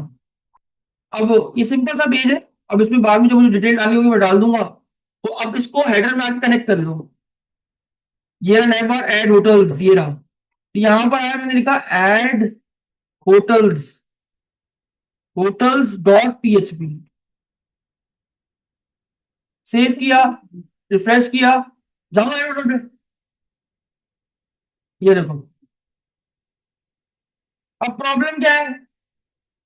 अब ये सिंपल सा पेज है, अब इसमें बाद में जो मुझे डिटेल डालनी होगी मैं डाल दूंगा, तो अब इसको हेडर में आके कनेक्ट कर लो, ये रहा नया बार ऐड होटल्स, ये रहा, तो यहां पर आया मैंने लिखा add hotels, hotels dot PHP, save किया, रिफ्रेश किया, जाओ ऐड होटल पे, ये देखो। अब प्रॉब्लम क्या है,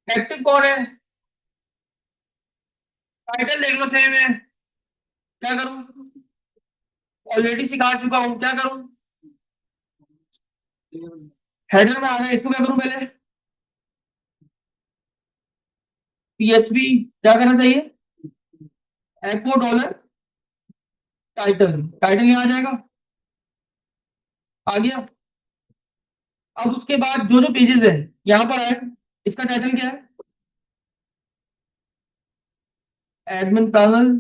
एक्टिव कौन है, टाइटल देख लो सेम है, क्या करूं, ऑलरेडी सिखा चुका हूं, क्या करूं, हेडर में आ रहा है, इसको क्या करूं पहले, पीएचपी क्या करना चाहिए, एको डॉलर टाइटल, टाइटल यहाँ आ जाएगा, आ गया। अब उसके बाद जो जो पेजेस है यहाँ पर आए, इसका टाइटल क्या है, एडमिन पैनल,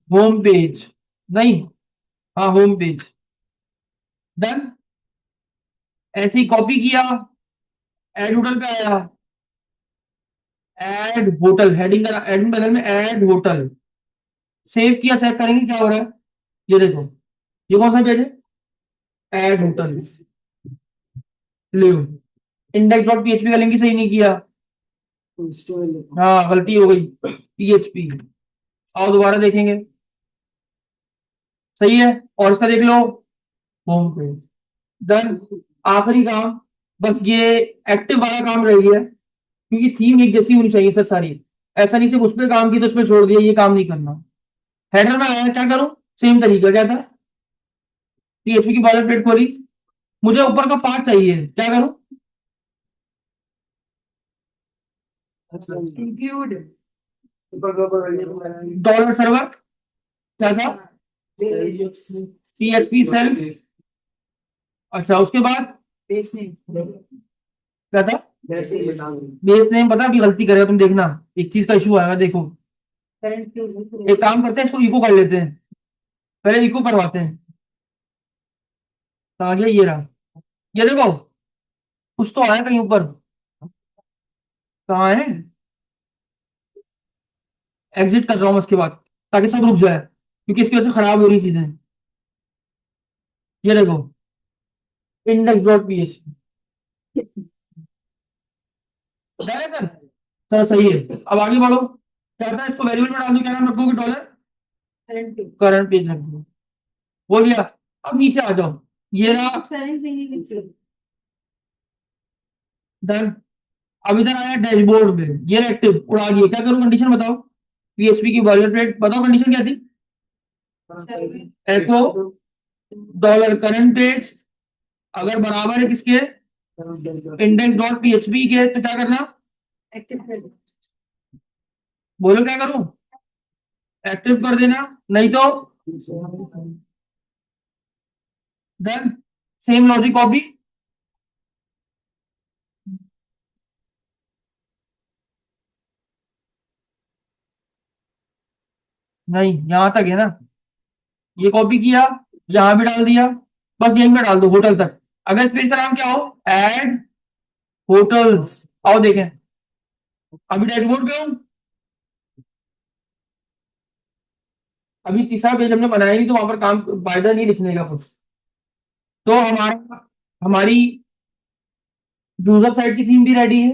होम पेज, नहीं, हाँ होम पेज, डन, ऐसे ही कॉपी किया, ऐड होटल पे आया, ऐड होटल हेडिंग का एडमिन पैनल में ऐड होटल, सेव किया, चेक करेंगे क्या हो रहा है, ये देखो, ये कौन सा पेज है, add hotel, live, index dot PHP का लिंक ही सही नहीं किया, हाँ गलती हो गई, पीएचपी, आओ दोबारा देखेंगे, सही है, और इसका देख लो, होम पेज, डन, आखिरी काम, बस ये एक्टिव वाला काम रह गया, क्योंकि थीम एक जैसी होनी चाहिए सर सारी, ऐसा नहीं सिर्फ उस पर काम किया तो उसमें छोड़ दिया, ये काम नहीं करना। हेडर में आया, क्या करूं, सेम तरीका क्या था, पीएचपी की बॉलर प्लेट खोली, मुझे ऊपर का पार्ट चाहिए, क्या करूं, इंक्लूड डॉलर सर्वर, क्या था, पीएचपी सेल्फ, अच्छा उसके बाद बेस नेम क्या था, बेस नेम, पता अभी गलती करेगा तुम देखना, एक चीज का इशू आएगा देखो, करंट एक काम करते हैं इसको इको कर लेते हैं, पहले इको करवाते हैं, तो आ गया, ये रहा, ये देखो कुछ तो आया कहीं ऊपर, कहाँ है, एग्जिट कर रहा हूँ उसके बाद, ताकि सब रुक जाए, क्योंकि इसकी वजह से खराब हो रही चीजें, ये देखो इंडेक्स डॉट पीएचपी, है सर, सर सही है, अब आगे बढ़ो, क्या था, इसको वेरिएबल में डाल दो, क्या नाम रखोगे, डॉलर करंट करंट पेज रख दो, हो गया। अब नीचे आ जाओ, ये रहा, स्पेलिंग सही नहीं लिखते डन। अब इधर आया डैशबोर्ड में, ये एक्टिव उड़ा दिए, क्या करूं, कंडीशन बताओ। पीएचपी की बॉयलर प्लेट, बताओ कंडीशन क्या थी। एको डॉलर करंट पेज अगर बराबर है किसके, इंडेक्स डॉट पीएचपी के, तो क्या करना, बोलो क्या करूं, एक्टिव कर देना, नहीं तो डन। सेम लॉजिक कॉपी, नहीं यहां तक है ना, ये कॉपी किया, यहां भी डाल दिया, बस यहीं पे डाल दो होटल तक। अगर इस पेज का नाम क्या हो, एड होटल्स, आओ देखें, अभी डैशबोर्ड पे हूं, अभी तीसरा पेज हमने बनाया नहीं, तो वहां पर काम फायदा नहीं लिखने का कुछ। तो हमारा हमारी यूजर साइड की थीम भी रेडी है,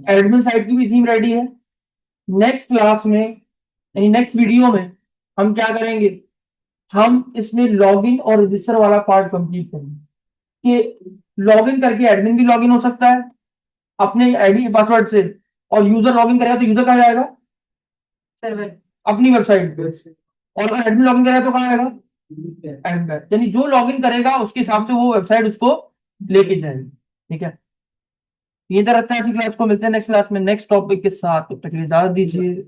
एडमिन साइड की भी थीम रेडी है। नेक्स्ट क्लास में, यानी नेक्स्ट वीडियो में, हम क्या करेंगे, हम इसमें लॉगिन और रजिस्टर वाला पार्ट कंप्लीट करेंगे, कि लॉगिन करके एडमिन भी लॉगिन हो सकता है अपने आईडी पासवर्ड से, और यूजर लॉगिन करेगा तो यूजर कहाँ जाएगा, सर्वर, अपनी वेबसाइट पे, और अगर एडमिन लॉगिन करेगा तो कहाँ आएगा, एडमिन पे। यानी जो लॉगिन करेगा उसके हिसाब से वो वेबसाइट उसको लेके जाएगी। ठीक है, ये तो रहता है। ऐसी क्लास को मिलते हैं नेक्स्ट क्लास में नेक्स्ट टॉपिक के साथ, तब तक के लिए इजाजत दीजिए।